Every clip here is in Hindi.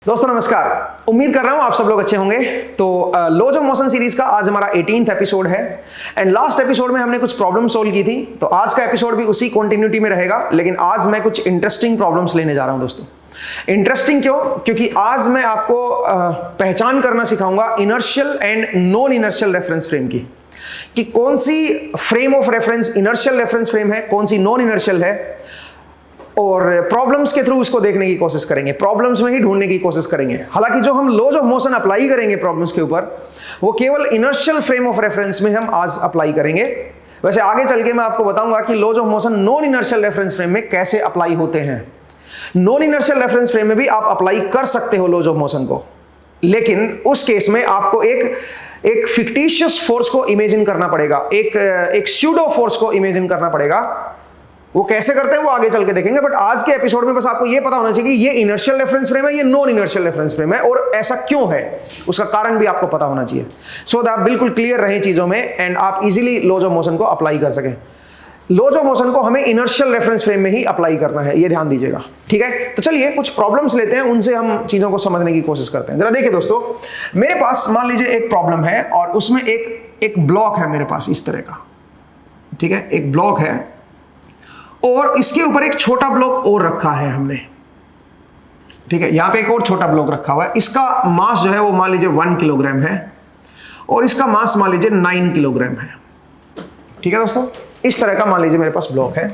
दोस्तों नमस्कार, उम्मीद कर रहा हूं आप सब लोग अच्छे होंगे। तो लॉज ऑफ मोशन सीरीज का आज हमारा 18th एपिसोड है एंड लास्ट एपिसोड में हमने कुछ प्रॉब्लम सोल्व की थी। तो आज का एपिसोड भी उसी कंटिन्यूटी में रहेगा, लेकिन आज मैं कुछ इंटरेस्टिंग प्रॉब्लम्स लेने जा रहा हूं दोस्तों। इंटरेस्टिंग क्यों? क्योंकि आज मैं आपको पहचान करना सिखाऊंगा inertial and non inertial reference frame की, कि कौन सी frame of reference inertial reference frame है, कौन सी नॉन इनर्शियल है, और प्रॉब्लम्स के थ्रू उसको देखने की कोशिश करेंगे, प्रॉब्लम्स में ही ढूंढने की कोशिश करेंगे। हालांकि जो हम लॉज ऑफ मोशन अप्लाई करेंगे प्रॉब्लम्स के ऊपर, वो केवल इनर्शियल फ्रेम ऑफ रेफरेंस में हम आज अप्लाई करेंगे। वैसे आगे चल के मैं आपको बताऊंगा कि laws of motion non inertial reference frame में कैसे अप्लाई होते हैं। नॉन इनर्शियल रेफरेंस फ्रेम में भी आप अप्लाई कर सकते हो लॉज ऑफ मोशन को, लेकिन उस केस में आपको एक फिक्टिशियस फोर्स को इमेजिन करना पड़ेगा, एक स्यूडो फोर्स को इमेजिन करना पड़ेगा। वो कैसे करते हैं वो आगे चल के देखेंगे, बट आज के एपिसोड में बस आपको ये पता होना चाहिए कि ये इनर्शियल रेफरेंस फ्रेम है, ये नॉन इनर्शियल रेफरेंस फ्रेम है, और ऐसा क्यों है उसका कारण भी आपको पता होना चाहिए, सो दैट आप बिल्कुल क्लियर रहें चीजों में एंड आप इजीली लॉज ऑफ मोशन को अप्लाई कर सकें। लॉज ऑफ मोशन को हमें इनर्शियल रेफरेंस फ्रेम में ही अप्लाई करना है, ये ध्यान दीजिएगा, ठीक है। तो चलिए कुछ प्रॉब्लम्स लेते हैं, उनसे हम चीजों को समझने की कोशिश करते हैं। जरा देखिए दोस्तों, मेरे पास मान लीजिए एक प्रॉब्लम है और उसमें एक ब्लॉक है मेरे पास इस तरह का, ठीक है, एक ब्लॉक है और इसके ऊपर एक छोटा ब्लॉक और रखा है हमने, ठीक है। यहां पे एक और छोटा ब्लॉक रखा हुआ है, इसका मास जो है वो मान लीजिए 1 किलोग्राम है और इसका मास मान लीजिए 9 किलोग्राम है, ठीक है दोस्तों। इस तरह का मान लीजिए मेरे पास ब्लॉक है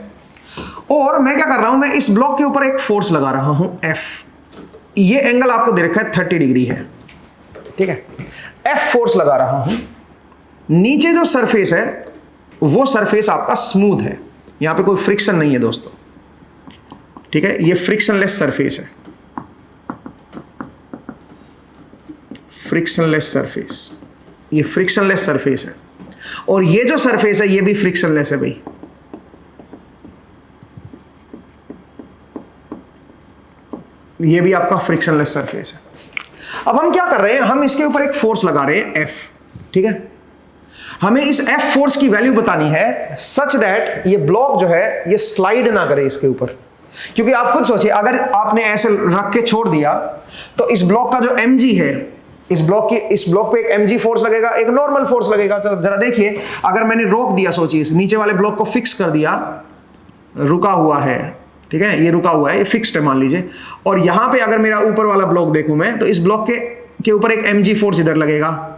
और मैं क्या कर रहा हूं, मैं इस ब्लॉक के ऊपर एक फोर्स लगा रहा हूं F। ये एंगल आपको दे रखा है 30 डिग्री है, ठीक है। F फोर्स लगा रहा हूं। नीचे जो सरफेस है वो सरफेस आपका स्मूथ है, यहां पे कोई फ्रिक्शन नहीं है दोस्तों, ठीक है। ये फ्रिक्शनलेस सरफेस है, फ्रिक्शनलेस सरफेस, ये फ्रिक्शनलेस सरफेस है और ये जो सरफेस है ये भी फ्रिक्शनलेस है भाई, ये भी आपका फ्रिक्शनलेस सरफेस है। अब हम क्या कर रहे हैं, हम इसके ऊपर एक फोर्स लगा रहे हैं F, ठीक है। हमें इस F फोर्स की वैल्यू बतानी है सच दैट ये ब्लॉक जो है ये स्लाइड ना करे इसके ऊपर, क्योंकि आप खुद सोचिए, अगर आपने ऐसे रख के छोड़ दिया तो इस ब्लॉक का जो mg है, इस ब्लॉक पे एक mg फोर्स लगेगा, एक नॉर्मल फोर्स लगेगा। जरा देखिए, अगर मैंने रोक दिया, सोचिए इस नीचे वाले ब्लॉक को फिक्स कर दिया, रुका हुआ है, ठीक है, ये रुका हुआ है, ये फिक्स्ड है मान लीजिए, और यहां पे अगर मेरा ऊपर वाला ब्लॉक देखूं मैं, तो इस ब्लॉक के ऊपर एक mg फोर्स इधर लगेगा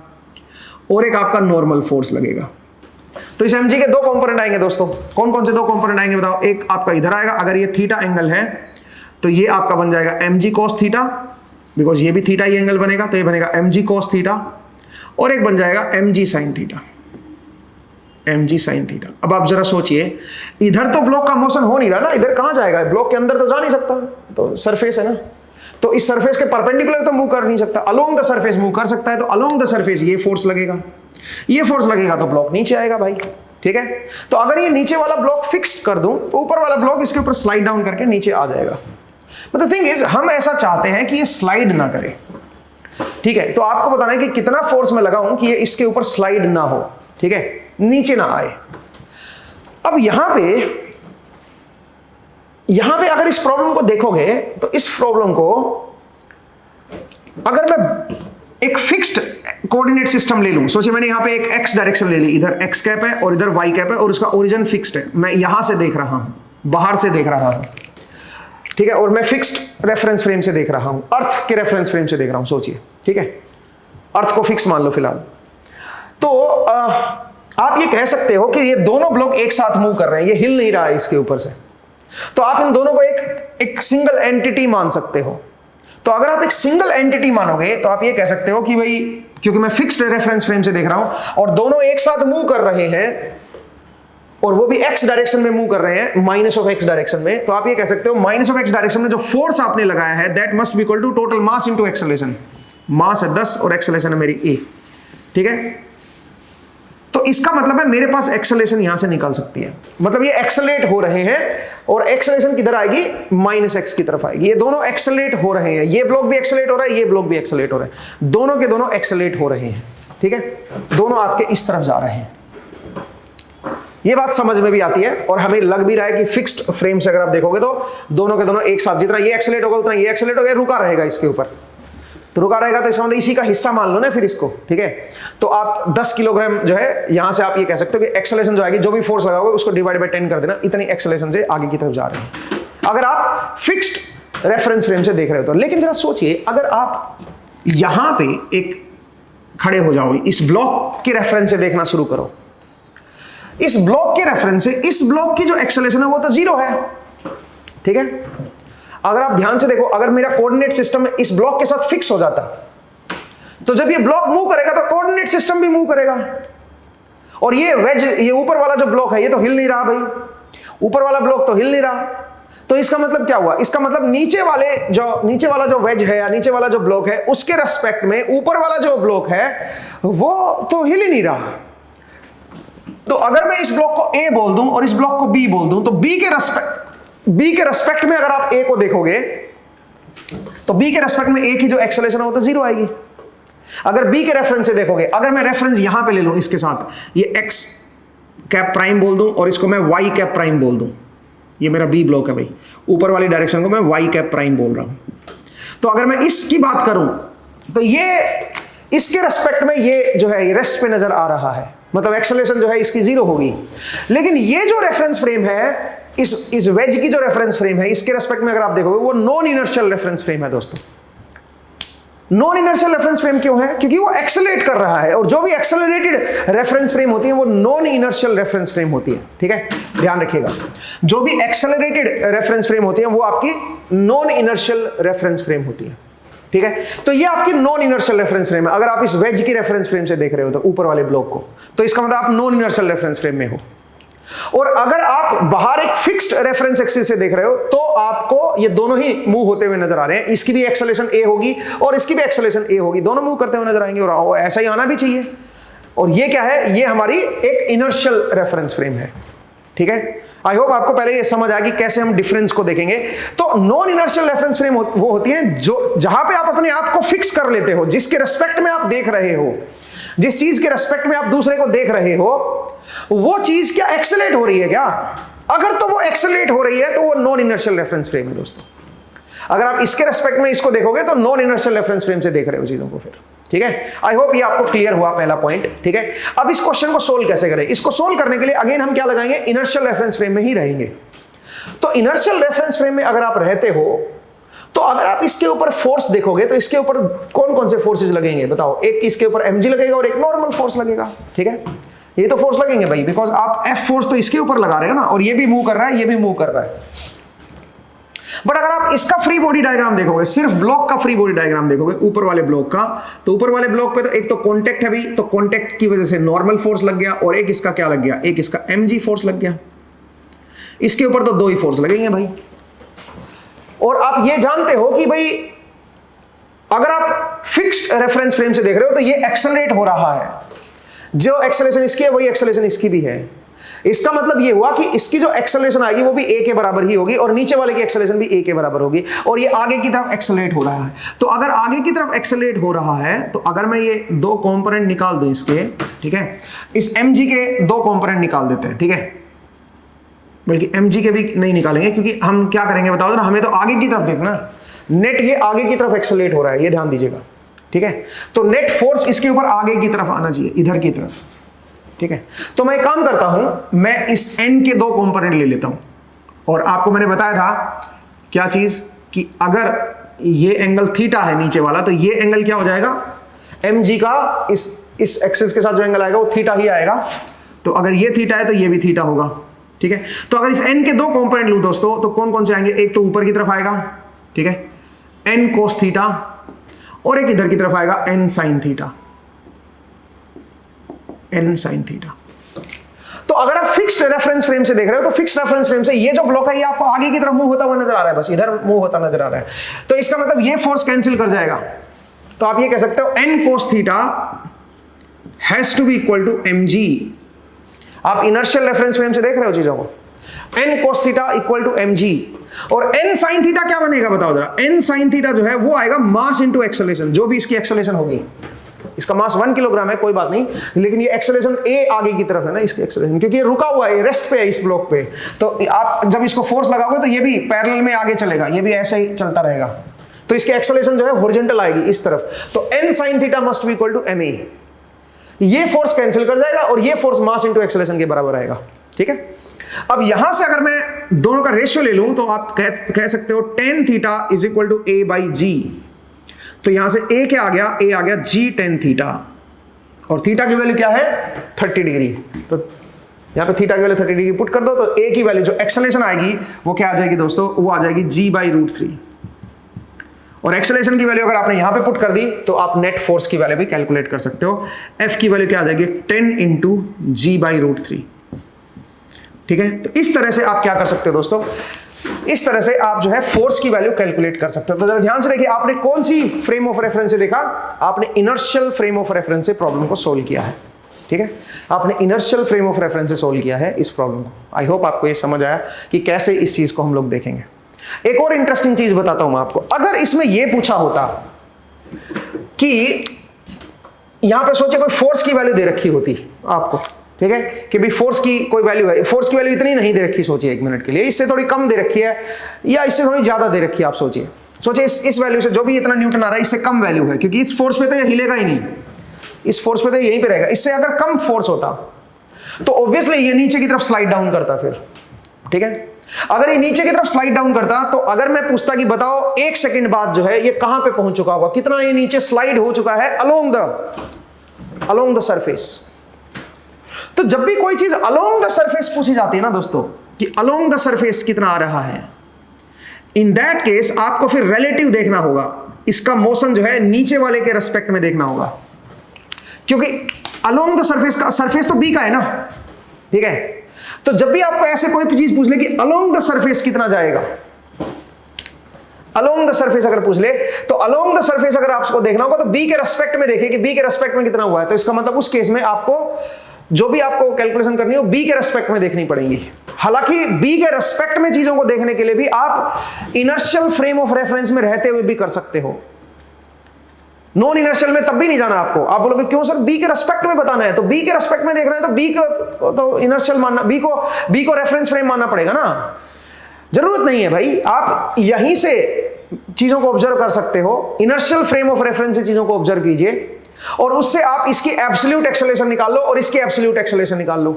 और एक आपका नॉर्मल फोर्स लगेगा। तो इस mg के दो कंपोनेंट आएंगे दोस्तों। कौन कौन से दो कंपोनेंट आएंगे बताओ? एक आपका इधर आएगा, अगर ये थीटा एंगल है तो ये आपका बन जाएगा mg cos थीटा, बिकॉज ये भी थीटा ही एंगल बनेगा, तो ये बनेगा mg cos थीटा, और एक बन जाएगा mg sin theta, mg sin theta. अब आप जरा सोचिए, इधर तो ब्लॉक का मोशन हो नहीं रहा ना, इधर कहां जाएगा, ब्लॉक के अंदर तो जा नहीं सकता, तो सरफेस है ना, तो इस सरफेस के परपेंडिकुलर तो मूव कर नहीं सकता, अलोंग द सरफेस मूव कर सकता है, तो अलोंग द सरफेस ये फोर्स लगेगा, ये फोर्स लगेगा तो ब्लॉक नीचे आएगा भाई, ठीक है। तो अगर ये नीचे वाला ब्लॉक फिक्स्ड कर दूं तो ऊपर वाला ब्लॉक इसके ऊपर स्लाइड डाउन करके नीचे आ जाएगा। बट द थिंग इज, हम ऐसा चाहते हैं कि ये स्लाइड ना करे, ठीक है। तो आपको बताना है कि कितना फोर्स मैं लगाऊं कि ये इसके ऊपर स्लाइड ना हो, ठीक है, नीचे ना आए। अब यहां पे अगर इस प्रॉब्लम को देखोगे तो इस प्रॉब्लम को अगर मैं एक फिक्स्ड कोऑर्डिनेट सिस्टम ले लूं, सोचिए मैंने यहां पे एक x डायरेक्शन ले ली, इधर x कैप है और इधर y कैप है और उसका ओरिजिन फिक्स्ड है, मैं यहां से देख रहा हूं, बाहर से देख रहा हूं, ठीक है, और मैं फिक्स्ड रेफरेंस फ्रेम से देख रहा हूं, अर्थ के रेफरेंस फ्रेम से देख रहा हूं, सोचिए, ठीक है, अर्थ को फिक्स मान लो फिलहाल। तो आप ये कह सकते हो कि ये दोनों ब्लॉक एक साथ मूव कर रहे हैं, ये हिल नहीं रहा है इसके ऊपर से, तो आप इन दोनों को एक सिंगल एंटिटी मान सकते हो। तो अगर आप एक सिंगल एंटिटी मानोगे तो आप ये कह सकते हो कि भाई, क्योंकि मैं फिक्स्ड रेफरेंस फ्रेम से देख रहा हूं और दोनों एक साथ मूव कर रहे हैं और वो भी x डायरेक्शन में मूव कर रहे हैं, माइनस ऑफ x डायरेक्शन में, तो आप ये कह सकते हो माइनस ऑफ x डायरेक्शन में जो फोर्स आपने लगाया है that must be equal to total mass into acceleration. Mass है 10 और एक्सेलरेशन है मेरी a, ठीक है। तो इसका मतलब है मेरे पास एक्सेलरेशन यहां से निकल सकती है, मतलब ये एक्सेलरेट हो रहे हैं और एक्सेलरेशन किधर आएगी, माइनस x की तरफ आएगी। ये दोनों एक्सेलरेट हो रहे हैं, ये ब्लॉक भी एक्सेलरेट हो रहा है, ये ब्लॉक भी एक्सेलरेट हो रहा है, दोनों के दोनों एक्सेलरेट हो रहे हैं, ठीक है, दोनों आपके इस तरफ जा रहे हैं। ये बात समझ में भी आती है और हमें लग भी रहा है कि फिक्स्ड फ्रेम से अगर आप देखोगे तो दोनों के दोनों एक साथ, जितना ये एक्सेलरेट होगा उतना ये एक्सेलरेट होगा, रुका रहेगा इसके ऊपर, तो रुका रहेगा तो इसका मतलब इसी का हिस्सा मान लो ना फिर इसको, ठीक है। तो आप 10 किलोग्राम जो है यहां से आप ये कह सकते हो कि एक्सेलरेशन जो आएगी, जो भी फोर्स लगाओगे उसको डिवाइड बाय 10 कर देना, इतनी एक्सेलरेशन से आगे की तरफ जा रहे हैं, अगर आप फिक्स्ड रेफरेंस फ्रेम से देख रहे हो तो। लेकिन जरा सोचिए, अगर आप यहां पे एक खड़े हो जाओ, इस ब्लॉक के रेफरेंस से देखना शुरू करो, इस ब्लॉक के रेफरेंस से इस ब्लॉक की जो एक्सेलरेशन है वो तो जीरो है, ठीक है। अगर आप ध्यान से देखो, अगर मेरा कोऑर्डिनेट सिस्टम इस ब्लॉक के साथ फिक्स हो जाता, तो जब ये ब्लॉक मूव करेगा तो कोऑर्डिनेट सिस्टम भी मूव करेगा, और ये वेज, ये ऊपर वाला जो ब्लॉक है ये तो हिल नहीं रहा भाई, ऊपर वाला ब्लॉक तो हिल नहीं रहा। तो इसका मतलब क्या हुआ? इसका मतलब नीचे वाला जो वेज है या नीचे वाला जो ब्लॉक है उसके रेस्पेक्ट में ऊपर वाला जो ब्लॉक है वो तो हिल ही नहीं रहा। तो अगर मैं इस ब्लॉक को ए बोल दूं और इस ब्लॉक को बी बोल दूं, तो बी के रेस्पेक्ट में अगर आप ए को देखोगे तो बी के रेस्पेक्ट में ए की जो एक्सेलरेशन है वो तो जीरो आएगी। अगर बी के रेफरेंस से देखोगे, अगर मैं रेफरेंस यहां पे ले लूं इसके साथ, ये एक्स कैप प्राइम बोल दूं और इसको मैं वाई कैप प्राइम बोल दूं, ये मेरा बी ब्लॉक है भाई, ऊपर वाली डायरेक्शन को मैं वाई कैप प्राइम बोल रहा हूं। तो अगर मैं इसकी बात करूं तो ये इसके रेस्पेक्ट में ये जो है ये रेस्ट पे नजर आ रहा है, मतलब एक्सेलरेशन जो है इसकी जीरो होगी। लेकिन ये जो रेफरेंस फ्रेम है, इस वेज की जो रेफरेंस फ्रेम है, इसके रेस्पेक्ट में अगर आप देखोगे वो नॉन इनर्शियल रेफरेंस फ्रेम है दोस्तों। नॉन इनर्शियल रेफरेंस फ्रेम क्यों है? क्योंकि वो एक्सेलरेट कर रहा है, और जो भी एक्सेलरेटेड रेफरेंस फ्रेम होती है वो नॉन इनर्शियल रेफरेंस फ्रेम होती है, ठीक है, ध्यान रखिएगा। जो भी एक्सेलरेटेड रेफरेंस फ्रेम होती है वो आपकी नॉन इनर्शियल रेफरेंस फ्रेम होती है, ठीक है। तो ये आपकी नॉन इनर्शियल रेफरेंस फ्रेम है। अगर आप इस वेज की रेफरेंस फ्रेम से देख रहे हो तो ऊपर वाले ब्लॉक को, तो इसका मतलब आप नॉन इनर्शियल रेफरेंस फ्रेम में हो। और अगर आप बाहर एक फिक्स्ड रेफरेंस एक्सिस से देख रहे हो तो आपको ये दोनों ही मूव होते हुए नजर आ रहे हैं। इसकी भी एक्सेलरेशन ए होगी और इसकी भी एक्सेलरेशन ए होगी, दोनों मूव करते हुए नजर आएंगे, और ऐसा ही आना भी चाहिए। और ये क्या है? ये हमारी एक इनर्शियल रेफरेंस फ्रेम है, ठीक है। आई होप आपको पहले ये समझ आ गई कैसे हम डिफरेंस को देखेंगे। तो नॉन इनर्शियल रेफरेंस फ्रेम वो होती है जो जहां पे आप अपने आप को फिक्स कर लेते हो, जिसके रेस्पेक्ट में आप देख रहे हो, जिस चीज के रेस्पेक्ट में आप दूसरे को देख रहे हो, वो चीज क्या एक्सेलरेट हो रही है क्या? अगर तो वो एक्सेलरेट हो रही है तो वो नॉन इनर्शियल रेफरेंस फ्रेम है दोस्तों। अगर आप इसके रेस्पेक्ट में इसको देखोगे तो नॉन इनर्शियल रेफरेंस फ्रेम से देख रहे हो चीजों को फिर, ठीक है। आई होप ये आपको क्लियर हुआ पहला पॉइंट, ठीक है। अब इस क्वेश्चन को सोल्व कैसे करें? इसको सोल्व करने के लिए अगेन हम क्या लगाएंगे? इनर्शियल रेफरेंस फ्रेम में ही रहेंगे। तो इनर्शियल रेफरेंस फ्रेम में अगर आप रहते हो तो अगर आप इसके ऊपर फोर्स देखोगे तो इसके ऊपर कौन कौन से फोर्सेस लगेंगे बताओ? एक इसके ऊपर mg लगेगा और एक नॉर्मल फोर्स लगेगा, ठीक है। ये तो फोर्स लगेंगे भाई, बिकॉज आप F फोर्स तो इसके ऊपर लगा रहे हो ना, और ये भी मूव कर रहा है, ये भी मूव कर रहा है। बट अगर आप इसका फ्री बॉडी डायग्राम देखोगे, सिर्फ ब्लॉक का फ्री बॉडी डायग्राम देखोगे ऊपर वाले ब्लॉक का, तो ऊपर वाले ब्लॉक पे तो एक तो कॉन्टेक्ट है भाई, तो कॉन्टेक्ट की वजह से नॉर्मल फोर्स लग गया, और एक इसका क्या लग गया? एक इसका mg फोर्स लग गया। इसके ऊपर तो दो ही फोर्स लगेंगे भाई। और आप ये जानते हो कि भाई अगर आप फिक्स्ड रेफरेंस फ्रेम से देख रहे हो तो ये एक्सेलरेट हो रहा है, जो एक्सेलरेशन इसकी है वही एक्सेलरेशन इसकी भी है। इसका मतलब ये हुआ कि इसकी जो एक्सेलरेशन आएगी वो भी a के बराबर ही होगी, और नीचे वाले की एक्सेलरेशन भी a के बराबर होगी, और ये आगे की तरफ एक्सेलरेट हो रहा है। तो अगर आगे की तरफ एक्सेलरेट हो रहा है तो अगर मैं ये दो कंपोनेंट निकाल दूं इसके, ठीक है, इस mg के दो कंपोनेंट निकाल देते हैं, ठीक है, बल्कि mg के भी नहीं निकालेंगे, क्योंकि हम क्या करेंगे बताओ जरा, हमें तो आगे की तरफ देखना, नेट ये आगे की तरफ एक्सेलरेट हो रहा है, ये ध्यान दीजिएगा, ठीक है। तो नेट फोर्स इसके ऊपर आगे की तरफ आना चाहिए, इधर की तरफ, ठीक है। तो मैं काम करता हूं, मैं इस n के दो कंपोनेंट ले लेता हूं, और आपको मैंने बताया था क्या चीज, कि अगर ये एंगल थीटा है नीचे वाला, तो ये एंगल क्या हो जाएगा? mg का इस एक्सिस के साथ जो एंगल आएगा वो थीटा ही आएगा। तो अगर ये थीटा है तो ये भी थीटा होगा, ठीक है। तो अगर इस n के दो कंपोनेंट लूं दोस्तों, तो कौन कौन से आएंगे? एक तो ऊपर की तरफ आएगा, ठीक है, n cos थीटा, और एक इधर की तरफ आएगा n sin theta, n sin theta. तो अगर आप फिक्स्ड रेफरेंस फ्रेम से देख रहे हो तो फिक्स्ड रेफरेंस फ्रेम से ये जो ब्लॉक है ये आपको आगे की तरफ मूव होता हुआ नजर आ रहा है, बस इधर मूव होता नजर आ रहा है। तो इसका मतलब ये फोर्स कैंसिल कर जाएगा, तो आप ये कह सकते हो n cos theta has to be equal to mg। आप इनर्शियल रेफरेंस फ्रेम से देख रहे हो चीजों को, n cos theta equal to mg, और n sin थीटा क्या बनेगा बताओ जरा? n sin थीटा जो है वो आएगा मास इनटू एक्सेलरेशन, जो भी इसकी एक्सेलरेशन होगी। इसका मास 1 किलोग्राम है, कोई बात नहीं, लेकिन ये एक्सेलरेशन a आगे की तरफ है ना इसकी एक्सेलरेशन, क्योंकि ये रुका हुआ है, रेस्ट पे है इस ब्लॉक पे। तो आप जब इसको फोर्स लगाओगे तो ये भी पैरेलल में आगे चलेगा, ये भी ऐसे ही चलता रहेगा, तो इसकी एक्सेलरेशन जो है हॉरिजॉन्टल आएगी इस तरफ, तो n sin theta must be equal to ma। ये फोर्स कैंसिल कर जाएगा और ये फोर्स मास इंटू एक्सेलरेशन के बराबर आएगा, ठीक है। अब यहां से अगर मैं दोनों का रेशियो ले लूं तो आप कह सकते हो tan theta is equal to a by g. तो यहां से a क्या आ गया, a आ गया g tan थीटा, और थीटा की वैल्यू क्या है 30 डिग्री। तो यहां पे थीटा की वैल्यू 30 डिग्री पुट कर दो, तो a की वैल्यू जो एक्सेलरेशन आएगी वो क्या आ जाएगी दोस्तों, वो आ जाएगी g बाई √3। और एक्सेलरेशन की वैल्यू अगर आपने यहां पे पुट कर दी तो आप नेट फोर्स की वैल्यू भी कैलकुलेट कर सकते हो। F की वैल्यू क्या आ जाएगी 10 इंटू जी बाई √3, ठीक है। तो इस तरह से आप क्या कर सकते हो दोस्तों, इस तरह से आप जो है फोर्स की वैल्यू कैलकुलेट कर सकते हो। तो जरा ध्यान से देखिए, आपने कौन सी फ्रेम ऑफ रेफरेंस से देखा, आपने इनर्शियल फ्रेम ऑफ रेफरेंस से प्रॉब्लम को सोल्व किया है, ठीक है। आपने इनर्शियल फ्रेम ऑफ रेफरेंस से सोल्व किया है इस प्रॉब्लम को। आई होप आपको ये समझ आया कि कैसे इस चीज को हम लोग देखेंगे। एक और इंटरेस्टिंग चीज बताता हूं मैं आपको, अगर इसमें यह पूछा होता कि यहां पे सोचे कोई फोर्स की वैल्यू दे रखी होती आपको, ठीक है, कि भाई फोर्स की कोई वैल्यू है, फोर्स की वैल्यू इतनी नहीं दे रखी, सोचिए एक मिनट के लिए, इससे थोड़ी कम दे रखी है या इससे थोड़ी ज्यादा दे रखी है, आप सोचिए इस वैल्यू से जो भी इतना न्यूटन आ रहा है इससे कम वैल्यू है, क्योंकि इस फोर्स पे तो ये हिलेगा ही नहीं, इस फोर्स पे तो यहीं पे रहेगा। इससे अगर कम फोर्स होता तो ऑब्वियसली ये नीचे की तरफ स्लाइड डाउन करता फिर, ठीक है। अगर ये नीचे की तरफ स्लाइड डाउन करता तो अगर मैं पूछता कि बताओ 1 सेकंड बाद जो है ये कहां पे पहुंच चुका होगा, कितना ये नीचे स्लाइड हो चुका है अलोंग द सरफेस। तो जब भी कोई चीज अलोंग द सरफेस पूछी जाती है ना दोस्तों, कि अलोंग द सरफेस कितना आ रहा है, इन दैट केस आपको फिर रिलेटिव देखना होगा, इसका मोशन जो है नीचे वाले के रेस्पेक्ट में देखना होगा, क्योंकि अलोंग द सरफेस का, सरफेस तो बी का है ना, ठीक है। तो जब भी आपको ऐसे कोई चीज पूछ ले कि अलोंग द सरफेस कितना जाएगा, अलोंग द सरफेस अगर पूछ ले तो अलोंग द सरफेस अगर आपको देखना होगा तो बी के रेस्पेक्ट में देखिए कि बी के रेस्पेक्ट में कितना हुआ है। तो इसका मतलब उस केस में आपको जो भी आपको कैलकुलेशन करनी हो बी के रेस्पेक्ट में देखनी पड़ेगी। हालांकि बी के रेस्पेक्ट में चीजों को देखने के लिए भी आप इनर्शियल फ्रेम ऑफ रेफरेंस में रहते हुए भी कर सकते हो, नॉन इनर्शियल में तब भी नहीं जाना आपको। आप बोलोगे क्यों सर, बी के रेस्पेक्ट में बताना है, तो बी के रेस्पेक्ट में देख रहे हैं तो बी को तो इनर्शियल मानना, बी को रेफरेंस फ्रेम मानना पड़ेगा ना। जरूरत नहीं है भाई, आप यहीं से चीजों को ऑब्जर्व कर सकते हो, इनर्शियल फ्रेम ऑफ रेफरेंस से चीजों को ऑब्जर्व कीजिए और उससे आप इसकी एब्सोल्यूट एक्सेलरेशन निकाल लो और इसकी एब्सोल्यूट एक्सेलरेशन निकाल लो,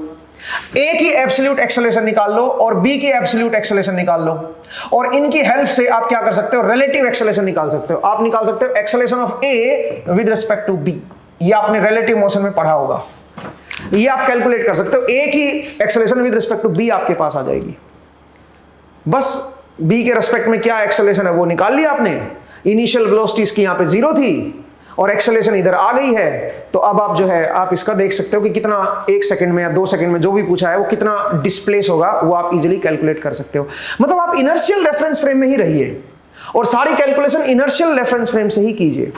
ए की एब्सोल्यूट एक्सेलरेशन निकाल लो और बी की एब्सोल्यूट एक्सेलरेशन निकाल लो, और इनकी हेल्प से आप क्या कर सकते हो, रिलेटिव एक्सेलरेशन निकाल सकते हो। आप निकाल सकते हो acceleration of A with respect to B, ये आपने रिलेटिव मोशन में पढ़ा होगा, ये आप कैलकुलेट कर सकते हो। ए की acceleration with respect to B आपके पास आ जाएगी, बस बी के रेस्पेक्ट में क्या एक्सेलरेशन है वो निकाल लिया आपने। इनिशियल वेलोसिटी इसकी यहां पे 0 थी और एक्सेलरेशन इधर आ गई है, तो अब आप जो है आप इसका देख सकते हो कि कितना 1 सेकंड में या 2 सेकंड में जो भी पूछा है वो कितना डिस्प्लेस होगा, वो आप इजीली कैलकुलेट कर सकते हो। मतलब आप इनर्शियल रेफरेंस फ्रेम में ही रहिए और सारी कैलकुलेशन इनर्शियल रेफरेंस फ्रेम से ही कीजिए,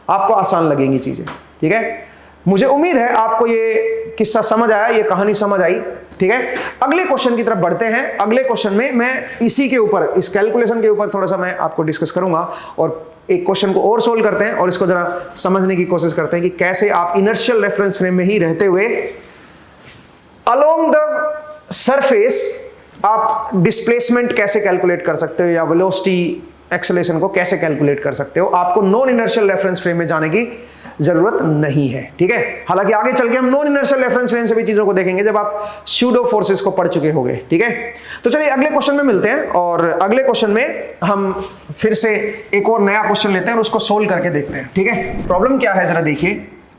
आपको आसान लगेंगी चीजें, ठीक है। मुझे उम्मीद है आपको ये किस्सा समझ आया, ये कहानी समझ आई, ठीक है। अगले क्वेश्चन की तरफ बढ़ते हैं। अगले क्वेश्चन में मैं इसी के ऊपर, इस कैलकुलेशन के ऊपर थोड़ा सा मैं आपको डिस्कस करूंगा और एक क्वेश्चन को और सोल्व करते हैं और इसको जरा समझने की कोशिश करते हैं कि कैसे आप इनर्शियल रेफरेंस फ्रेम में ही रहते हुए अलोंग द सरफेस आप डिस्प्लेसमेंट कैसे कैलकुलेट कर सकते हो या वेलोसिटी एक्सेलरेशन को कैसे कैलकुलेट कर सकते हो। आपको नॉन इनर्शियल रेफरेंस फ्रेम में जाने की जरूरत नहीं है, ठीक है। हालांकि आगे चल के हम नॉन इनर्शियल रेफरेंस फ्रेम से भी चीजों को देखेंगे जब आप स्यूडो फोर्सेस को पढ़ चुके होंगे, ठीक है। तो चलिए अगले क्वेश्चन में मिलते हैं और अगले क्वेश्चन में हम फिर से एक और नया क्वेश्चन लेते हैं और उसको सोल्व करके देखते हैं, ठीक है। प्रॉब्लम क्या है जरा देखिए।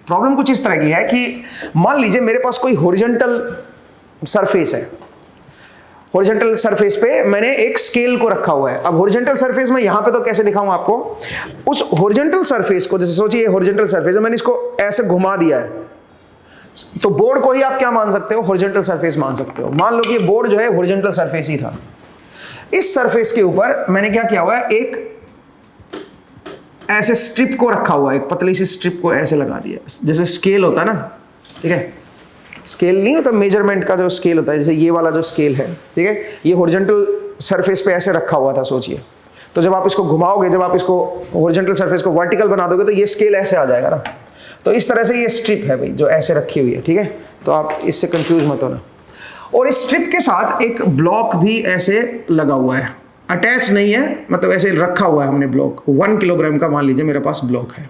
प्रॉब्लम कुछ इस तरह की है कि मान लीजिए मेरे पास कोई हॉरिजॉन्टल सरफेस है, हॉरिजॉन्टल सरफेस पे मैंने एक स्केल को रखा हुआ है। अब हॉरिजॉन्टल सरफेस में यहां पे तो कैसे दिखाऊं आपको, उस हॉरिजॉन्टल सरफेस को, जैसे सोचिए हॉरिजॉन्टल सरफेस है, मैंने इसको ऐसे घुमा दिया है, तो बोर्ड को ही आप क्या मान सकते हो, हॉरिजॉन्टल सरफेस मान सकते हो। मान लो कि बोर्ड जो है हॉरिजॉन्टल सरफेस ही था। इस सरफेस के ऊपर मैंने क्या किया हुआ है, एक ऐसे स्ट्रिप को रखा हुआ है, एक पतली सी स्ट्रिप को ऐसे लगा दिया, जैसे स्केल होता है ना, ठीक है। स्केल नहीं होता, मेजरमेंट का जो स्केल होता है, जैसे ये वाला जो स्केल है, ठीक है, ये हॉरिजॉन्टल सरफेस पे ऐसे रखा हुआ था सोचिए। तो जब आप इसको घुमाओगे, जब आप इसको हॉरिजॉन्टल सरफेस को वर्टिकल बना दोगे तो ये स्केल ऐसे आ जाएगा ना। तो इस तरह से ये स्ट्रिप है भाई जो ऐसे रखी हुई है, ठीक है। तो आप इससे कंफ्यूज मत होना। और इस स्ट्रिप के साथ एक ब्लॉक भी ऐसे लगा हुआ है, अटैच नहीं है, मतलब ऐसे रखा हुआ है हमने ब्लॉक, 1 किलोग्राम का मान लीजिए मेरे पास ब्लॉक है,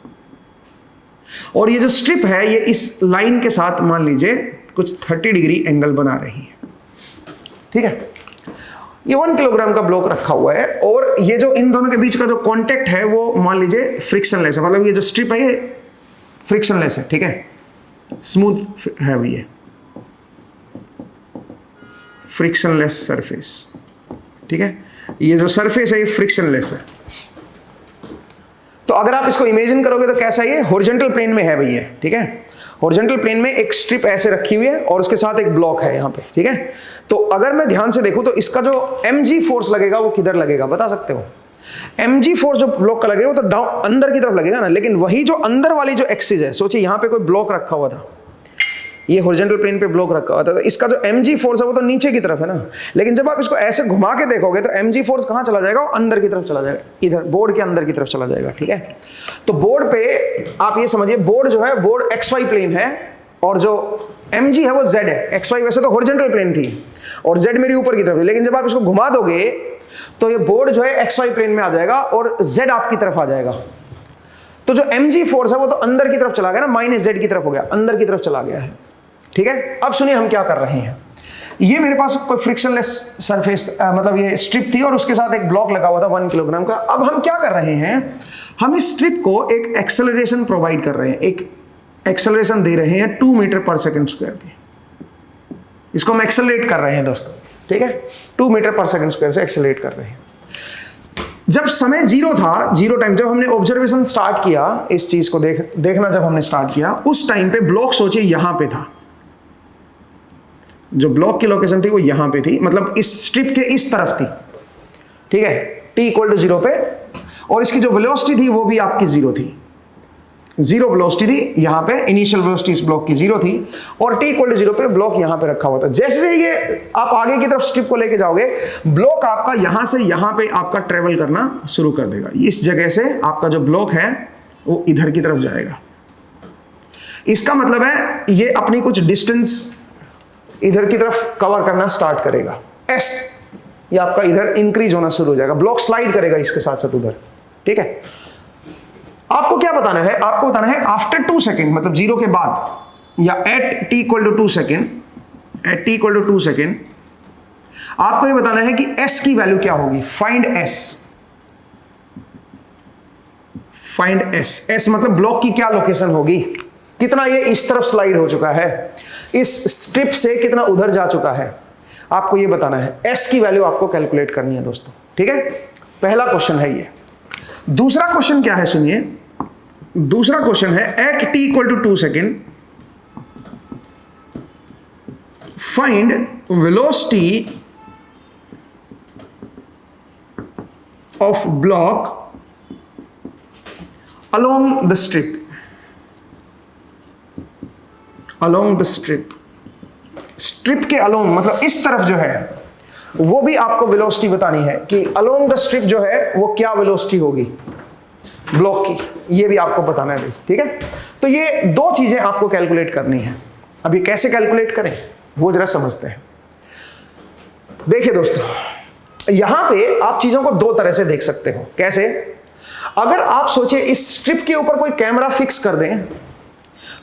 और ये जो स्ट्रिप है ये इस लाइन के साथ मान लीजिए कुछ 30 डिग्री एंगल बना रही है, ठीक है। ये 1 किलोग्राम का ब्लॉक रखा हुआ है, और ये जो इन दोनों के बीच का जो कांटेक्ट है वो मान लीजिए फ्रिक्शनलेस है, मतलब ये जो स्ट्रिप है ये फ्रिक्शनलेस है, ठीक है, स्मूथ है भी, ये फ्रिक्शनलेस सरफेस, ठीक है। ये जो सरफेस है ये फ्रिक्शनलेस है। तो अगर आप इसको इमेजिन करोगे तो कैसा ये हॉरिजॉन्टल प्लेन में है भैया, ठीक है। हॉरिजॉन्टल प्लेन में एक स्ट्रिप ऐसे रखी हुई है और उसके साथ एक ब्लॉक है यहाँ पे, ठीक है। तो अगर मैं ध्यान से देखूं तो इसका जो mg फोर्स लगेगा वो किधर लगेगा बता सकते हो? mg फोर्स जो ब्लॉक का लगेगा वो तो डाउन अंदर की तरफ लगेगा ना, लेकिन वही जो अंदर वाली जो एक्सिस है, सोचिए यहाँ पे कोई ब्लॉक रखा हुआ था, ये हॉरिजॉन्टल प्लेन पे ब्लॉक रखा हुआ था, तो इसका जो mg फोर्स है वो तो नीचे की तरफ है ना, लेकिन जब आप इसको ऐसे घुमा के देखोगे तो mg फोर्स कहाँ चला जाएगा? वो अंदर की तरफ चला जाएगा, इधर बोर्ड के अंदर की तरफ चला जाएगा, ठीक है। तो बोर्ड पे आप ये समझिए, बोर्ड जो है बोर्ड XY प्लेन है और जो mg है वो z है। XY वैसे तो हॉरिजॉन्टल प्लेन थी और z मेरी ऊपर की तरफ थी, लेकिन जब आप इसको घुमा दोगे तो ये बोर्ड जो है XY प्लेन में आ जाएगा और z आपकी तरफ आ जाएगा। तो जो mg फोर्स है वो तो अंदर की तरफ चला गया ना, माइनस z की तरफ हो गया, अंदर की तरफ चला गया है, ठीक है। अब सुनिए हम क्या कर रहे हैं। ये मेरे पास कोई फ्रिक्शनलेस सरफेस मतलब ये स्ट्रिप थी और उसके साथ एक ब्लॉक लगा हुआ था 1 किलोग्राम का। अब हम क्या कर रहे हैं, हम इस स्ट्रिप को एक एक्सेलरेशन प्रोवाइड कर रहे हैं, एक एक्सेलरेशन दे रहे हैं 2 मीटर पर सेकंड स्क्वायर की। इसको हम एक्सेलरेट कर रहे हैं दोस्तों, ठीक है, 2 मीटर पर सेकंड स्क्वायर से एक्सेलरेट कर रहे हैं। जब समय 0 था, 0 टाइम, जब हमने ऑब्जर्वेशन स्टार्ट किया, इस चीज को देखना जब हमने स्टार्ट किया, उस टाइम पे ब्लॉक सोचिए यहां पे था, जो ब्लॉक की लोकेशन थी वो यहां पे थी, मतलब इस स्ट्रिप के इस तरफ थी, ठीक है, t = 0 पे, और इसकी जो वेलोसिटी थी वो भी आपकी 0 थी, 0 वेलोसिटी थी यहाँ पे, इनिशियल वेलोसिटी इस ब्लॉक की 0 थी, और t = 0 पे ब्लॉक यहाँ पे रखा हुआ था। जैसे ये आप आगे की तरफ स्ट्रिप को लेके जाओगे, ब्लॉक आपका यहाँ से यहाँ पे आपका ट्रेवल करना शुरू कर देगा। इस जगह से आपका जो ब्लॉक है वो इधर की तरफ जाएगा। इसका मतलब है ये अपनी कुछ डिस्टेंस इधर की तरफ कवर करना स्टार्ट करेगा, s ये आपका इधर इंक्रीज होना शुरू हो जाएगा, ब्लॉक स्लाइड करेगा इसके साथ साथ उधर, ठीक है। आपको क्या बताना है? आपको बताना है आफ्टर 2 सेकेंड, मतलब 0 के बाद, या at t = 2 second, at t = 2 second, आपको ये बताना है कि s की वैल्यू क्या होगी। Find s, find s, s मतलब ब्लॉक की क्या लोकेशन होगी, कितना ये इस तरफ स्लाइड हो चुका है, इस स्ट्रिप से कितना उधर जा चुका है, आपको ये बताना है। s की वैल्यू आपको कैलकुलेट करनी है दोस्तों, ठीक है। पहला क्वेश्चन है ये। दूसरा क्वेश्चन क्या है सुनिए, दूसरा क्वेश्चन है at t = 2 second, find velocity of block along the strip, along the strip, strip के अलोंग मतलब इस तरफ जो है वो भी आपको वेलोसिटी बतानी है कि अलोंग द स्ट्रिप जो है वो क्या वेलोसिटी होगी ब्लॉक की, ये भी आपको बताना है भाई, ठीक है। तो ये 2 चीजें आपको कैलकुलेट करनी है। अब ये कैसे कैलकुलेट करें वो जरा समझते हैं। देखिए दोस्तों, यहां पे आप चीजों को 2 तरह से देख सकते हो। कैसे? अगर आप सोचे इस स्ट्रिप के ऊपर कोई कैमरा फिक्स कर दें,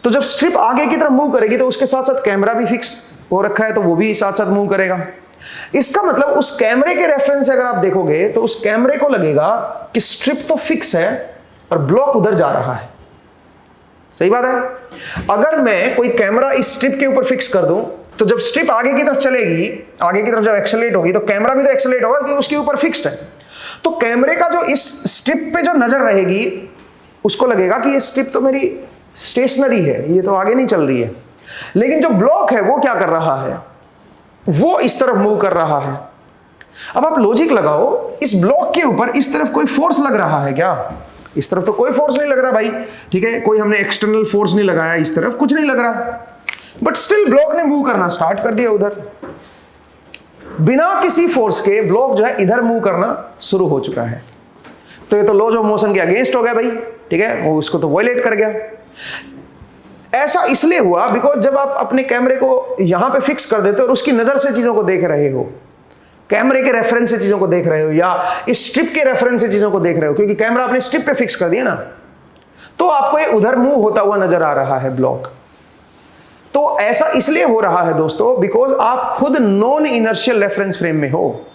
तो जब स्ट्रिप आगे की तरफ मूव करेगी तो उसके साथ साथ कैमरा भी फिक्स हो रखा है तो वो भी साथ साथ मूव करेगा। इसका मतलब उस कैमरे के रेफरेंस से अगर आप देखोगे तो उस कैमरे को लगेगा कि स्ट्रिप तो फिक्स है और ब्लॉक उधर जा रहा है। सही बात है। अगर मैं कोई कैमरा इस स्ट्रिप के ऊपर फिक्स कर दूं तो जब स्ट्रिप आगे की तरफ चलेगी, आगे की तरफ जब एक्सेलरेट होगी तो कैमरा भी तो एक्सेलरेट होगा क्योंकि उसके ऊपर फिक्स्ड है। तो कैमरे का जो इस स्ट्रिप पे जो नजर रहेगी उसको लगेगा कि ये स्ट्रिप तो मेरी स्टेशनरी है, ये तो आगे नहीं चल रही है। लेकिन जो ब्लॉक है वो क्या कर रहा है, वो इस तरफ मूव कर रहा है। अब आप लॉजिक लगाओ, इस ब्लॉक के ऊपर इस तरफ कोई फोर्स लग रहा है क्या? इस तरफ तो कोई फोर्स नहीं लग रहा भाई, ठीक है, कोई हमने एक्सटर्नल फोर्स नहीं लगाया, इस तरफ कुछ नहीं लग रहा, बट स्टिल ब्लॉक ने मूव करना स्टार्ट कर दिया उधर। बिना किसी फोर्स के ब्लॉक जो है इधर मूव करना शुरू हो चुका है। तो ये तो लॉज ऑफ मोशन के अगेंस्ट हो गया भाई, ठीक है, वो उसको तो वायलेट कर गया। ऐसा इसलिए हुआ बिकॉज जब आप अपने कैमरे को यहां पे फिक्स कर देते हो और उसकी नजर से चीजों को देख रहे हो, कैमरे के रेफरेंस से चीजों को देख रहे हो या इस स्ट्रिप के रेफरेंस से चीजों को देख रहे हो, क्योंकि कैमरा आपने स्ट्रिप पे फिक्स कर दिया ना, तो आपको ये उधर मूव होता हुआ नजर आ रहा है ब्लॉक। तो ऐसा इसलिए हो रहा है दोस्तों बिकॉज आप खुद नॉन इनर्शियल रेफरेंस फ्रेम में हो,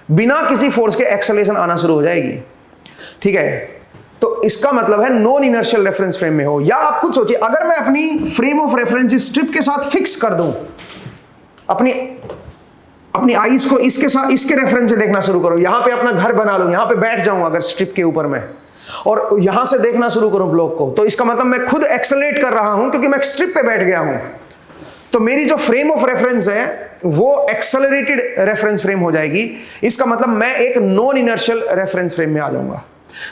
बिना किसी फोर्स के एक्सेलरेशन आना शुरू हो जाएगी, ठीक है। तो इसका मतलब है नॉन इनर्शियल रेफरेंस फ्रेम में हो। या आप खुद सोचिए, अगर मैं अपनी फ्रेम ऑफ रेफरेंस स्ट्रिप के साथ फिक्स कर दूं, अपनी आईज को इसके साथ, इसके रेफरेंस से देखना शुरू करो, यहां पे अपना घर बना लो, यहां पे बैठ जाऊं अगर स्ट्रिप के ऊपर में, और यहां से देखना शुरू करूं ब्लॉक को, तो इसका मतलब मैं खुद एक्सेलरेट कर रहा हूं क्योंकि मैं स्ट्रिप पे बैठ गया हूं। तो मेरी जो फ्रेम ऑफ रेफरेंस है वो एक्सेलरेटेड रेफरेंस फ्रेम हो जाएगी। इसका मतलब मैं एक नॉन इनर्शियल रेफरेंस फ्रेम में आ जाऊंगा।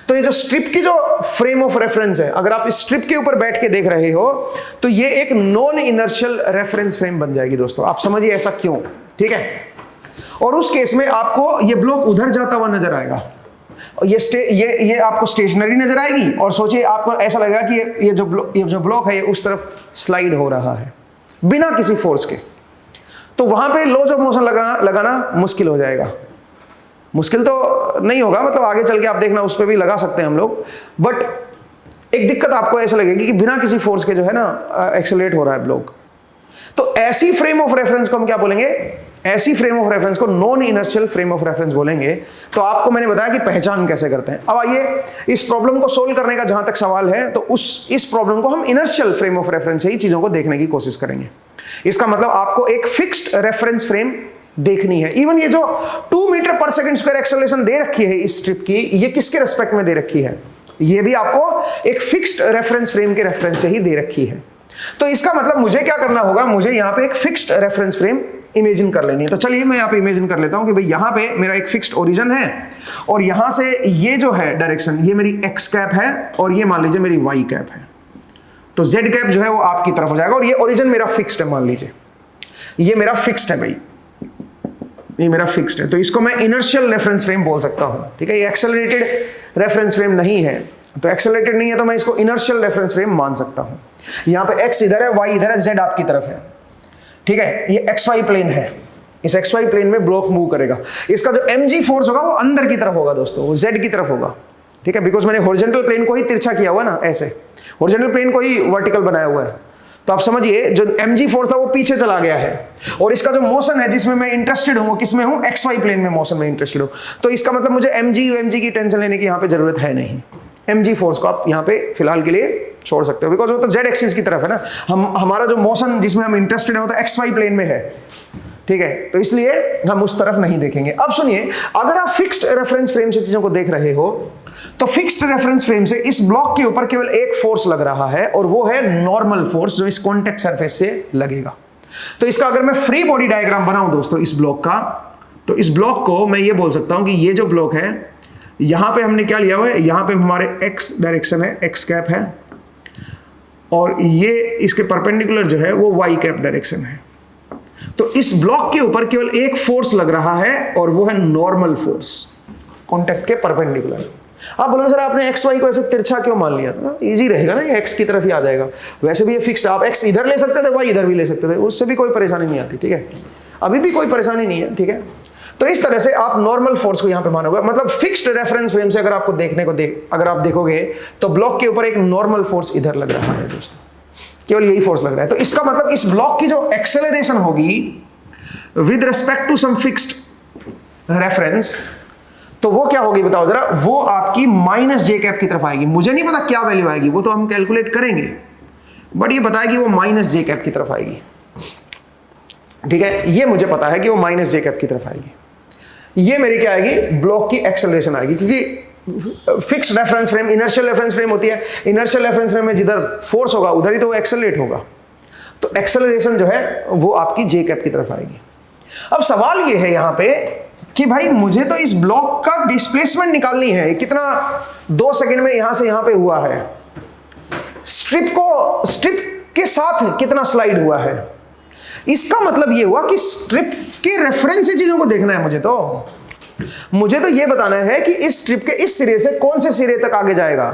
तो ये जो स्ट्रिप की जो फ्रेम ऑफ रेफरेंस है, अगर आप इस स्ट्रिप के ऊपर बैठ के देख रहे हो तो ये एक नॉन इनर्शियल रेफरेंस फ्रेम बन जाएगी दोस्तों। आप समझिए ऐसा क्यों, ठीक है। और उस केस में आपको ये ब्लॉक उधर जाता हुआ नजर आएगा, ये आपको स्टेशनरी नजर आएगी, और सोचिए आपको ऐसा लगेगा कि ये जो ब्लॉक है ये उस तरफ स्लाइड हो रहा है बिना किसी फोर्स के। तो वहां पे लॉज ऑफ मोशन लगाना मुश्किल हो जाएगा। मुश्किल तो नहीं होगा, मतलब आगे चल के आप देखना उस पर भी लगा सकते हैं हम लोग, बट एक दिक्कत आपको ऐसा लगेगी कि बिना किसी फोर्स के जो है ना एक्सेलरेट हो रहा है ब्लॉक। तो ऐसी फ्रेम ऑफ रेफरेंस को हम क्या बोलेंगे, ऐसी फ्रेम ऑफ रेफरेंस को non inertial frame of reference बोलेंगे। तो आपको मैंने बताया कि पहचान कैसे करते हैं। अब आइए इस प्रॉब्लम को सोल्व करने का जहां तक सवाल है, तो इस प्रॉब्लम को हम इनर्शियल फ्रेम ऑफ रेफरेंस से ही चीजों को देखने की कोशिश करेंगे। इसका मतलब आपको एक फिक्स्ड रेफरेंस फ्रेम देखनी है। इवन ये जो 2 मीटर पर सेकंड स्क्वायर एक्सेलरेशन दे रखी है इस स्ट्रिप की, ये किसके रेस्पेक्ट में दे रखी है, ये भी आपको एक फिक्स्ड रेफरेंस फ्रेम के रेफरेंस से ही दे रखी है। तो इसका मतलब मुझे क्या करना होगा, मुझे यहाँ पे एक फिक्स्ड रेफरेंस फ्रेम इमेजिन कर लेनी है। तो चलिए मैं यहाँ पे इमेजिन कर लेता हूँ कि भाई यहाँ पे मेरा एक फिक्स्ड ओरिजिन है, और यहाँ से ये जो है डायरेक्शन, ये मेरी एक्स कैप है, और ये मान लीजिए मेरी वाई कैप है। तो जेड कैप जो है वो आपकी तरफ हो जाएगा, और ये ओरिजिन मेरा फिक्स्ड है, मान लीजिए ये मेरा फिक्स्ड है भाई, ये मेरा फिक्स्ड है। तो इसको मैं इनर्शियल रेफरेंस फ्रेम बोल सकता हूँ, ठीक है। ये एक्सेलरेटेड रेफरेंस फ्रेम नहीं है, तो एक्सेलरेटेड नहीं है तो मैं इसको इनर्शियल रेफरेंस फ्रेम मान सकता हूँ। यहाँ पे एक्स इधर है, वाई इधर है, जेड आपकी तरफ है, ठीक है। ये एक्स वाई प्लेन है, इस एक्स वाई प्लेन में ब्लॉक मूव करेगा। इसका जो mg फोर्स होगा वो अंदर की तरफ होगा दोस्तों, वो जेड की तरफ होगा, ठीक है, बिकॉज मैंने हॉरिजॉन्टल प्लेन को ही तिरछा किया हुआ ना, ऐसे हॉरिजॉन्टल प्लेन को ही वर्टिकल बनाया हुआ है। तो आप समझिए जो mg फोर्स था वो पीछे चला गया है, और इसका जो मोशन है जिसमें मैं इंटरेस्टेड हूँ, किसमें हूँ, एक्स वाई प्लेन में मोशन में इंटरेस्टेड हूँ। तो इसका मतलब मुझे mg की टेंशन लेने की यहाँ पे जरूरत है नहीं। mg फोर्स को आप यहाँ पे फिलहाल के लिए छोड़ सकते हो, बिकॉज वो तो जेड एक्सिस की तरफ है ना। हमारा जो मोशन जिसमें हम इंटरेस्टेड है वो तो एक्स वाई प्लेन में है, ठीक है। तो इसलिए हम उस तरफ नहीं देखेंगे। अब सुनिए, अगर आप फिक्स्ड रेफरेंस फ्रेम से चीजों को देख रहे हो, तो फिक्स्ड रेफरेंस फ्रेम से इस ब्लॉक के ऊपर केवल एक फोर्स लग रहा है, और वो है नॉर्मल फोर्स जो इस कॉन्टेक्ट सरफेस से लगेगा। तो इसका अगर मैं फ्री बॉडी डायग्राम बनाऊं दोस्तों इस ब्लॉक का, तो इस ब्लॉक को मैं ये बोल सकता हूं कि ये जो ब्लॉक है, यहां पे हमने क्या लिया हुआ है, यहां पे हमारे एक्स डायरेक्शन है, एक्स कैप है, और ये इसके परपेंडिकुलर जो है वो वाई कैप डायरेक्शन है। तो इस ब्लॉक के ऊपर केवल एक फोर्स लग रहा है, और वो है नॉर्मल फोर्स कॉन्टेक्ट के परपेंडिकुलर। आप बोलोगे सर आपने एक्स वाई को ऐसे तिरछा क्यों मान लिया था ना, इजी रहेगा ना, ये एक्स की तरफ ही आ जाएगा। वैसे भी ये फिक्स्ड, आप एक्स इधर ले सकते थे, वाई इधर भी ले सकते थे, उससे भी कोई परेशानी नहीं आती, ठीक है। अभी भी कोई परेशानी नहीं है, ठीक है। तो इस तरह से आप नॉर्मल फोर्स को यहां पे मानोगे, मतलब फिक्स्ड रेफरेंस फ्रेम से अगर आपको अगर आप देखोगे तो ब्लॉक के ऊपर एक नॉर्मल फोर्स इधर लग रहा है दोस्तों, केवल यही फोर्स लग रहा है। तो इसका मतलब इस ब्लॉक की जो एक्सेलरेशन होगी with respect to some fixed reference, तो वो क्या होगी बताओ जरा, वो आपकी माइनस जे कैप की तरफ आएगी। मुझे नहीं पता क्या वैल्यू आएगी, वो तो हम कैलकुलेट करेंगे, बट ये बताएगी वो माइनस जे कैप की तरफ आएगी, ठीक है। ये मुझे पता है कि वो माइनस जे कैप की तरफ आएगी। ये मेरी क्या आएगी, ब्लॉक की एक्सेलरेशन आएगी, क्योंकि fixed reference frame inertial reference frame होती है। इनर्शियल रेफरेंस फ्रेम में जिधर फोर्स होगा उधर ही तो वो एक्सेलरेट होगा। तो एक्सेलरेशन जो है वो आपकी जे कैप की तरफ आएगी। अब सवाल ये है यहाँ पे कि भाई मुझे तो इस ब्लॉक का डिस्प्लेसमेंट निकालनी है, कितना 2 सेकंड में यहां से यहां पे हुआ है, स्ट्रिप के साथ कितना स्लाइड हुआ है। इसका मतलब ये हुआ कि स्ट्रिप के रेफरेंस से चीजों को देखना है मुझे तो ये बताना है कि इस स्ट्रिप के इस सिरे से कौन से सिरे तक आगे जाएगा।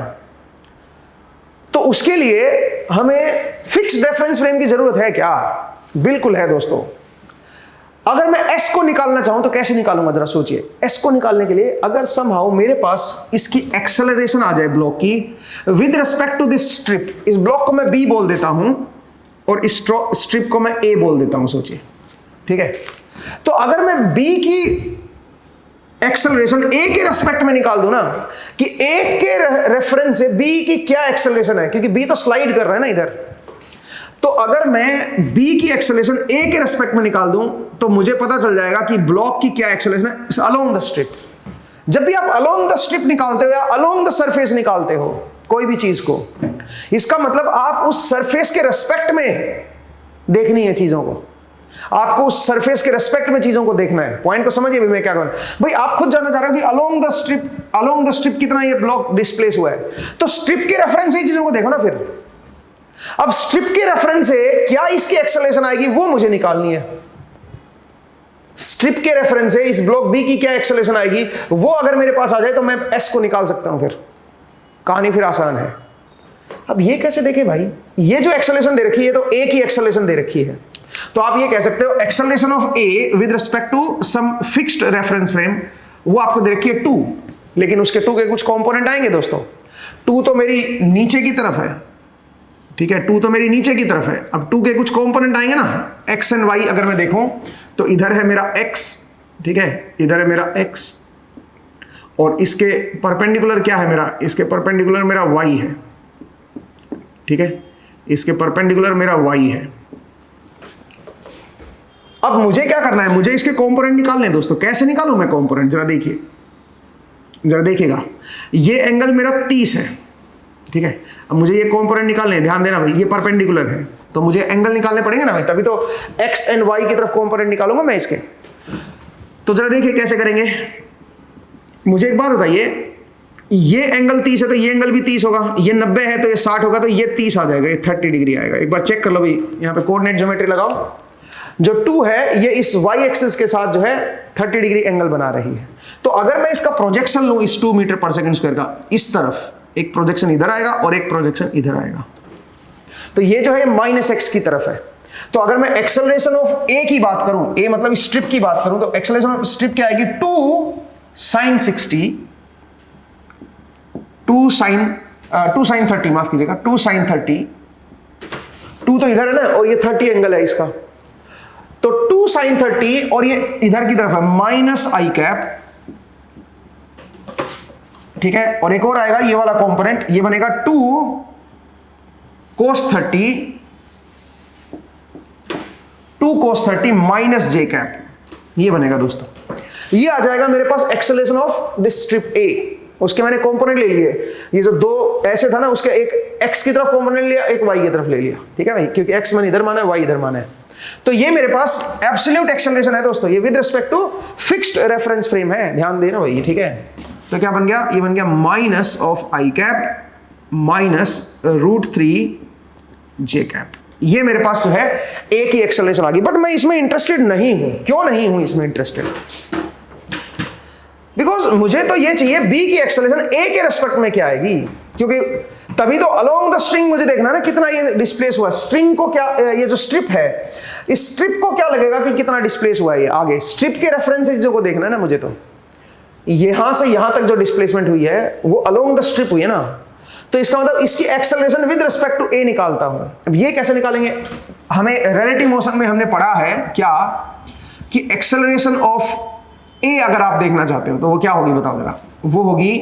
तो उसके लिए हमें फिक्स्ड रेफरेंस फ्रेम की जरूरत है क्या? बिल्कुल है दोस्तों। अगर मैं s को निकालना चाहूं तो कैसे निकालूंगा, जरा सोचिए। s को निकालने के लिए अगर समहाउ मेरे पास इसकी एक्सेलरेशन आ जाए ब्लॉक की with respect to this strip, इस ब्लॉक को मैं b बोल देता हूं और इस स्ट्रिप को मैं a बोल देता हूं, सोचिए, ठीक है। तो अगर मैं b की एक्सेलरेशन a के रेस्पेक्ट में निकाल दूं ना कि a के रेफरेंस से b की क्या एक्सेलरेशन है, क्योंकि b तो स्लाइड कर रहा है ना इधर, तो अगर मैं b की एक्सेलरेशन a के रेस्पेक्ट में निकाल दूं तो मुझे पता चल जाएगा कि ब्लॉक की क्या एक्सेलरेशन है अलोंग द स्ट्रिप। जब भी आप अलोंग द स्ट्रिप निकालते हो या अलोंग द सरफेस निकालते हो कोई भी चीज को, इसका मतलब आप उस सरफेस के रेस्पेक्ट में देखनी है चीजों को, आपको उस सरफेस के रेस्पेक्ट में चीजों को देखना है। पॉइंट को समझिए मैं क्या कर रहा हूं भाई। आप खुद जानना चाह रहे हो कि अलोंग द स्ट्रिप कितना ये ब्लॉक डिस्प्लेस हुआ है, तो स्ट्रिप के रेफरेंस से चीजों को देखो ना। फिर अब स्ट्रिप के रेफरेंस से क्या इसकी एक्सेलरेशन आएगी वो मुझे निकालनी है। स्ट्रिप के रेफरेंस से इस ब्लॉक बी की क्या एक्सेलरेशन आएगी वो अगर मेरे पास आ जाए तो मैं एस को निकाल सकता हूं। फिर कहानी फिर आसान है। अब ये कैसे देखें भाई, ये जो एक्सेलरेशन दे रखी है तो ए की एक्सेलरेशन दे रखी है, तो आप ये कह सकते हो acceleration of A with respect to some fixed reference frame, वो आपको दे रखी है 2, लेकिन उसके 2 के कुछ कंपोनेंट आएंगे दोस्तों। 2 तो मेरी नीचे की तरफ है, ठीक है, 2 तो मेरी नीचे की तरफ है। अब 2 के कुछ कंपोनेंट आएंगे ना, x एंड y अगर मैं देखूं तो इधर है मेरा x, ठीक है, इधर है मेरा x और इसके परपेंडिकुलर क्या है मेरा, इसके परपेंडिकुलर मेरा y है, ठीक है, इसके परपेंडिकुलर मेरा y है। अब मुझे क्या करना है, मुझे इसके कंपोनेंट निकालने हैं दोस्तों। कैसे निकालूं मैं कंपोनेंट, जरा देखिए, जरा देखिएगा। ये एंगल मेरा 30 है, ठीक है। अब मुझे ये कंपोनेंट निकालने हैं, ध्यान देना भाई, ये परपेंडिकुलर है तो मुझे एंगल निकालने पड़ेंगे ना भाई, तभी तो x एंड y की तरफ कंपोनेंट निकालूंगा मैं इसके। तो जरा देखिए कैसे करेंगे। मुझे एक बात बताइए, ये एंगल 30 है तो ये एंगल भी 30 होगा, ये 90 है तो ये 60 होगा, तो ये 30 आ जाएगा, ये 30 डिग्री आएगा। एक बार चेक कर लो भाई, यहाँ पे कोऑर्डिनेट ज्योमेट्री लगाओ। जो 2 है ये इस y एक्सिस के साथ जो है 30 डिग्री एंगल बना रही है। तो अगर मैं इसका प्रोजेक्शन लूं इस 2 मीटर पर सेकंड स्क्वायर का, इस तरफ एक प्रोजेक्शन इधर आएगा और एक प्रोजेक्शन इधर आएगा, तो ये जो है -x की तरफ है। तो अगर मैं एक्सेलरेशन ऑफ a की बात करूं, a मतलब स्ट्रिप की बात करूं, तो एक्सेलरेशन ऑफ स्ट्रिप क्या आएगी, 2 sin 60, 2 sin 30, माफ कीजिएगा, 2 sin 30, 2 तो इधर है ना और ये 30 एंगल है इसका, तो 2 sin 30 और ये इधर की तरफ है -i कैप, ठीक है। और एक और आएगा ये वाला कंपोनेंट, ये बनेगा 2 cos 30, 2 cos 30 minus j cap, ये बनेगा दोस्तों। ये आ जाएगा मेरे पास acceleration of this strip A। उसके मैंने कंपोनेंट ले लिए, ये जो 2 ऐसे था ना, उसके एक x की तरफ कंपोनेंट लिया, एक y की तरफ ले लिया, ठीक है भाई, क्योंकि x मैंने इधर माना है, y इधर माना है। तो ये मेरे पास एब्सोल्यूट एक्सेलरेशन है दोस्तों, ये with respect to fixed reference frame है, ध्यान देना भाई, ठीक है। तो क्या बन गया, ये बन गया minus of I cap minus √3 j cap. ये मेरे पास जो है ए की एक्सेलरेशन आ गई, बट मैं इसमें इंटरेस्टेड नहीं हूं। क्यों नहीं हूं इसमें इंटरेस्टेड, बिकॉज मुझे तो ये चाहिए बी की एक्सेलरेशन ए के रेस्पेक्ट में क्या आएगी, क्योंकि तभी तो अलोंग द स्ट्रिंग मुझे देखना ना कितना ये डिस्प्लेस हुआ। स्ट्रिंग को क्या, ये जो स्ट्रिप है, इस स्ट्रिप को क्या लगेगा कि कितना डिस्प्लेस हुआ है ये आगे, स्ट्रिप के रेफरेंसेस को देखना है ना मुझे। तो यहां से यहां तक जो डिस्प्लेसमेंट हुई है वो अलोंग द स्ट्रिप हुई है ना, तो इसका मतलब इसकी एक्सेलरेशन विद रिस्पेक्ट टू ए निकालता हूं। अब ये कैसे निकालेंगे, हमें रिलेटिव मोशन में हमने पढ़ा है क्या कि एक्सेलरेशन ऑफ ए अगर आप देखना चाहते हो तो वो क्या होगी बताओ जरा, वो होगी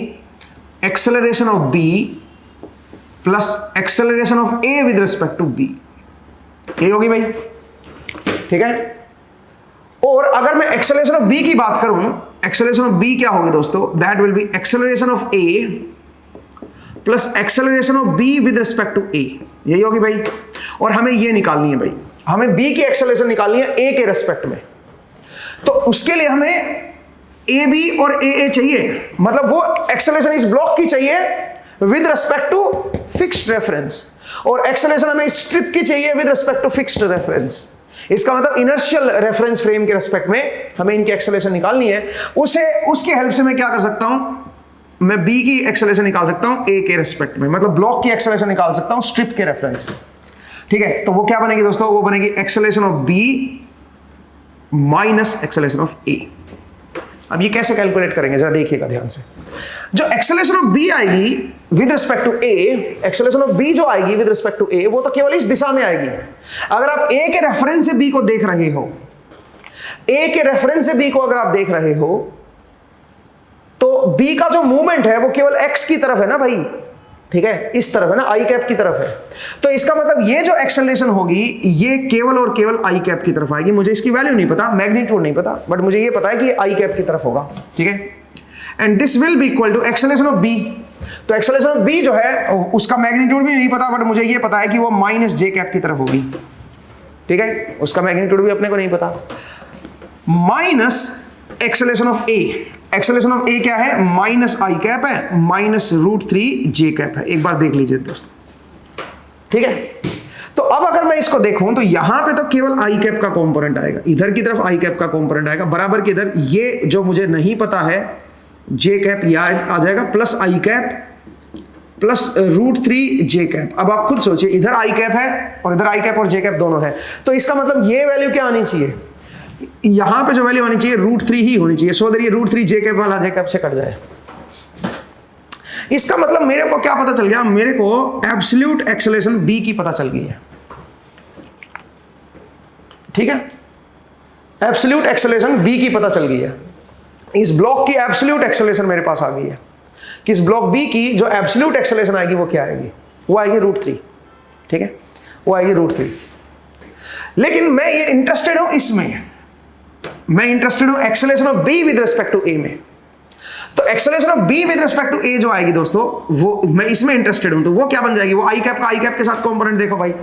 acceleration of B plus acceleration of A with respect to B, ये होगी भाई, ठीक है। और अगर मैं एक्सेलरेशन ऑफ बी की बात करूं, एक्सेलरेशन ऑफ बी क्या होगी दोस्तों, that will be acceleration of A plus acceleration of B with respect to A, यही होगी भाई। और हमें ये निकालनी है भाई, हमें बी की एक्सेलरेशन निकालनी है ए के रेस्पेक्ट में, तो उसके लिए हमें ए बी और ए चाहिए, मतलब वो एक्सेलरेशन इस ब्लॉक की चाहिए with respect to fixed reference, और एक्सेलरेशन हमें स्ट्रिप की चाहिए with respect to fixed reference. इसका मतलब इनर्शियल रेफरेंस फ्रेम के रेस्पेक्ट में हमें इनकी एक्सेलरेशन निकालनी है। उसकी हेल्प से मैं क्या कर सकता हूं, मैं बी की एक्सेलरेशन निकाल सकता हूं ए के रेस्पेक्ट में, मतलब ब्लॉक की एक्सेलरेशन निकाल सकता हूं स्ट्रिप के रेफरेंस में, ठीक है। तो वो क्या बनेगी दोस्तों, वो बनेगी acceleration of B minus acceleration of A. अब ये कैसे कैलकुलेट करेंगे जरा देखिएगा ध्यान से। जो एक्सेलरेशन ऑफ बी आएगी with respect to A, acceleration of B जो आएगी विद रिस्पेक्ट टू ए, वो तो केवल इस दिशा में आएगी। अगर आप ए के रेफरेंस से बी को देख रहे हो, ए के रेफरेंस से बी को अगर आप देख रहे हो, तो बी का जो मूवमेंट है वो केवल एक्स की तरफ है ना भाई, ठीक है, इस तरफ है ना, आई कैप की तरफ है। तो इसका मतलब ये जो एक्सेलरेशन होगी ये केवल और केवल आई कैप की तरफ आएगी। मुझे इसकी वैल्यू नहीं पता, मैग्नीट्यूड नहीं पता, बट मुझे ये पता है कि ये आई कैप की तरफ होगा, ठीक है। And this will be equal to acceleration of B. तो एक्सेलरेशन ऑफ बी जो है उसका मैग्नीट्यूड भी नहीं पता, बट मुझे ये पता है कि वो माइनस जे कैप की तरफ होगी, ठीक है। उसका मैग्नीट्यूड भी अपने को नहीं पता। Minus acceleration of A, acceleration of A क्या है, माइनस आई कैप है, माइनस √3 जे कैप है। एक बार देख लीजिए दोस्तों, ठीक है। तो अब अगर मैं इसको देखूं तो यहां पे तो केवल आई कैप का कंपोनेंट आएगा, इधर की तरफ आई कैप का कंपोनेंट आएगा, बराबर के इधर ये जो मुझे नहीं पता है जे कैप यह आ जाएगा, प्लस आई कैप प्लस √3 जे कैप। अब आप खुद सोचिए, इधर आई कैप है और इधर आई कैप और जे कैप दोनों है, तो इसका मतलब ये वैल्यू क्या आनी चाहिए, यहां पे जो वैल्यू आनी चाहिए √3 ही होनी चाहिए, सो दैट ये √3 जे कैप वाला जे कैप से कट जाए। इसका मतलब मेरे को क्या पता चल गया, मेरे को एब्सोल्यूट एक्सेलरेशन बी की पता चल गई है, ठीक है। एब्सोल्यूट एक्सेलरेशन बी की पता चल गई है। इस ब्लॉक की एब्सोल्यूट एक्सेलरेशन मेरे पास आ गई है कि इस ब्लॉक बी की जो एब्सोल्यूट एक्सेलरेशन आएगी वो क्या आएगी, वो आएगी √3, ठीक है, वो आएगी √3। लेकिन मैं ये इंटरेस्टेड हूं इसमें, मैं इंटरेस्टेड हूं acceleration of B with respect to A में। तो acceleration of B with respect to A जो आएगी दोस्तों, वो मैं इसमें इंटरेस्टेड हूं, तो वो क्या बन जाएगी, वो आई कैप का आई कैप के साथ कंपोनेंट देखो भाई,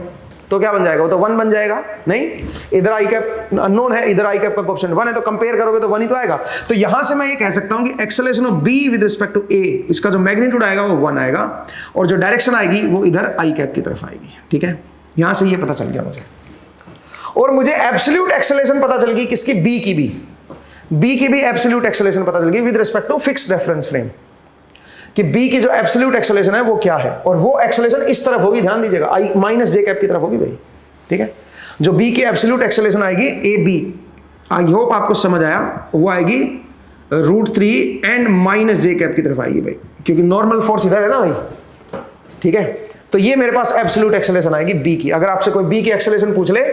तो क्या बन जाएगा, वो तो 1 बन जाएगा। नहीं, इधर आई कैप अननोन है, इधर आई कैप का कोएफिशिएंट 1 है, तो कंपेयर करोगे तो 1 ही तो आएगा। तो यहां से मैं ये कह सकता हूं कि acceleration of B with respect to A, इसका जो मैग्नीट्यूड आएगा वो 1 आएगा, और जो डायरेक्शन आएगी वो इधर आई कैप की तरफ आएगी, ठीक है। यहां से ये पता चल गया मुझे, और मुझे एब्सोल्यूट एक्सेलरेशन पता चल गई किसकी, बी की भी, बी की भी एब्सोल्यूट एक्सेलरेशन पता चल गई with respect to fixed reference frame, कि बी की जो एब्सोल्यूट एक्सेलरेशन है वो क्या है, और वो एक्सेलरेशन इस तरफ होगी, ध्यान दीजिएगा, आई माइनस जे कैप की तरफ होगी भाई, ठीक है। जो बी की एब्सोल्यूट एक्सेलरेशन आएगी ए बी, आई होप आपको समझ आया, वो आएगी √3 एंड माइनस जे कैप की तरफ आएगी भाई, क्योंकि नॉर्मल फोर्स इधर है ना भाई, ठीक है। तो ये मेरे पास एब्सोल्यूट एक्सेलरेशन आएगी बी की। अगर आपसे कोई बी की एक्सेलरेशन पूछ ले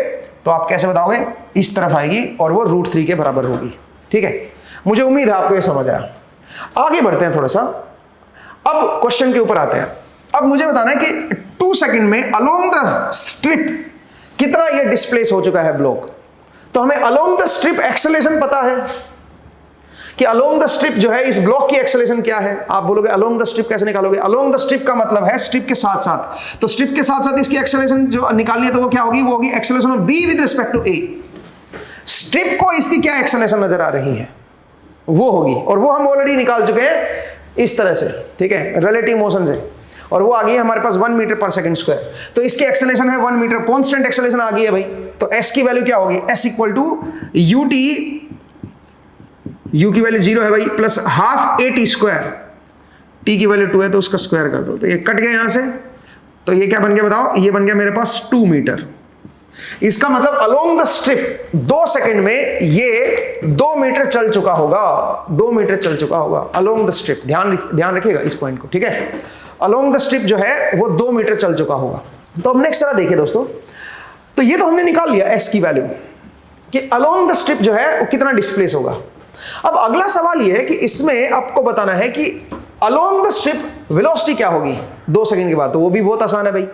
तो आप कैसे बताओगे, इस तरफ आएगी और वो √3 के बराबर होगी, ठीक है। मुझे उम्मीद है आपको ये समझ आया। आगे बढ़ते हैं थोड़ा सा, अब क्वेश्चन के ऊपर आते हैं। अब मुझे बताना है कि 2 सेकंड में अलोंग द स्ट्रिप कितना ये डिस्प्लेस हो चुका है ब्लॉक। तो हमें अलोंग द स्ट्रिप एक्सेलरेशन पता है कि अलोंग द स्ट्रिप जो है इस ब्लॉक की एक्सेलरेशन क्या है। आप बोलोगे अलोंग द स्ट्रिप कैसे निकालोगे, अलोंग द स्ट्रिप का मतलब है स्ट्रिप के साथ साथ, तो स्ट्रिप के साथ साथ इसकी एक्सेलरेशन जो निकालनी है तो वो क्या होगी, वो होगी acceleration of B with respect to A. Strip को इसकी क्या एक्सेलरेशन नजर आ रही है वो होगी, और वो हम ऑलरेडी निकाल चुके हैं इस तरह से, ठीक है, रिलेटिव मोशन से, और वो आ गई है हमारे पास 1 मीटर पर सेकंड स्क्वायर। तो इसकी एक्सेलरेशन है 1 मीटर, कांस्टेंट एक्सेलरेशन आ गई है भाई। तो s की वैल्यू क्या होगी, s equal to ut, u की वैल्यू 0 है भाई, plus half at square, t की वैल्यू 2 है तो उसका स्क्वायर कर दो, तो ये कट गया यहां से, तो ये क्या बन गया बताओ, ये बन गया मेरे पास 2 मीटर। इसका मतलब अलोंग द स्ट्रिप 2 सेकंड में ये 2 मीटर चल चुका होगा, 2 मीटर चल चुका होगा अलोंग द स्ट्रिप। ध्यान रखिएगा इस पॉइंट को, ठीक है। अलोंग द स्ट्रिप जो है वो 2 मीटर चल चुका होगा। तो अब नेक्स्ट जरा देखिए दोस्तों, तो ये तो हमने निकाल लिया s की वैल्यू कि अलोंग द स्ट्रिप जो है वो कितना डिस्प्लेस होगा। अब अगला सवाल ये है कि इसमें आपको बताना है कि अलोंग द स्ट्रिप वेलोसिटी क्या होगी 2 सेकंड के बाद। तो वो भी बहुत आसान है भाई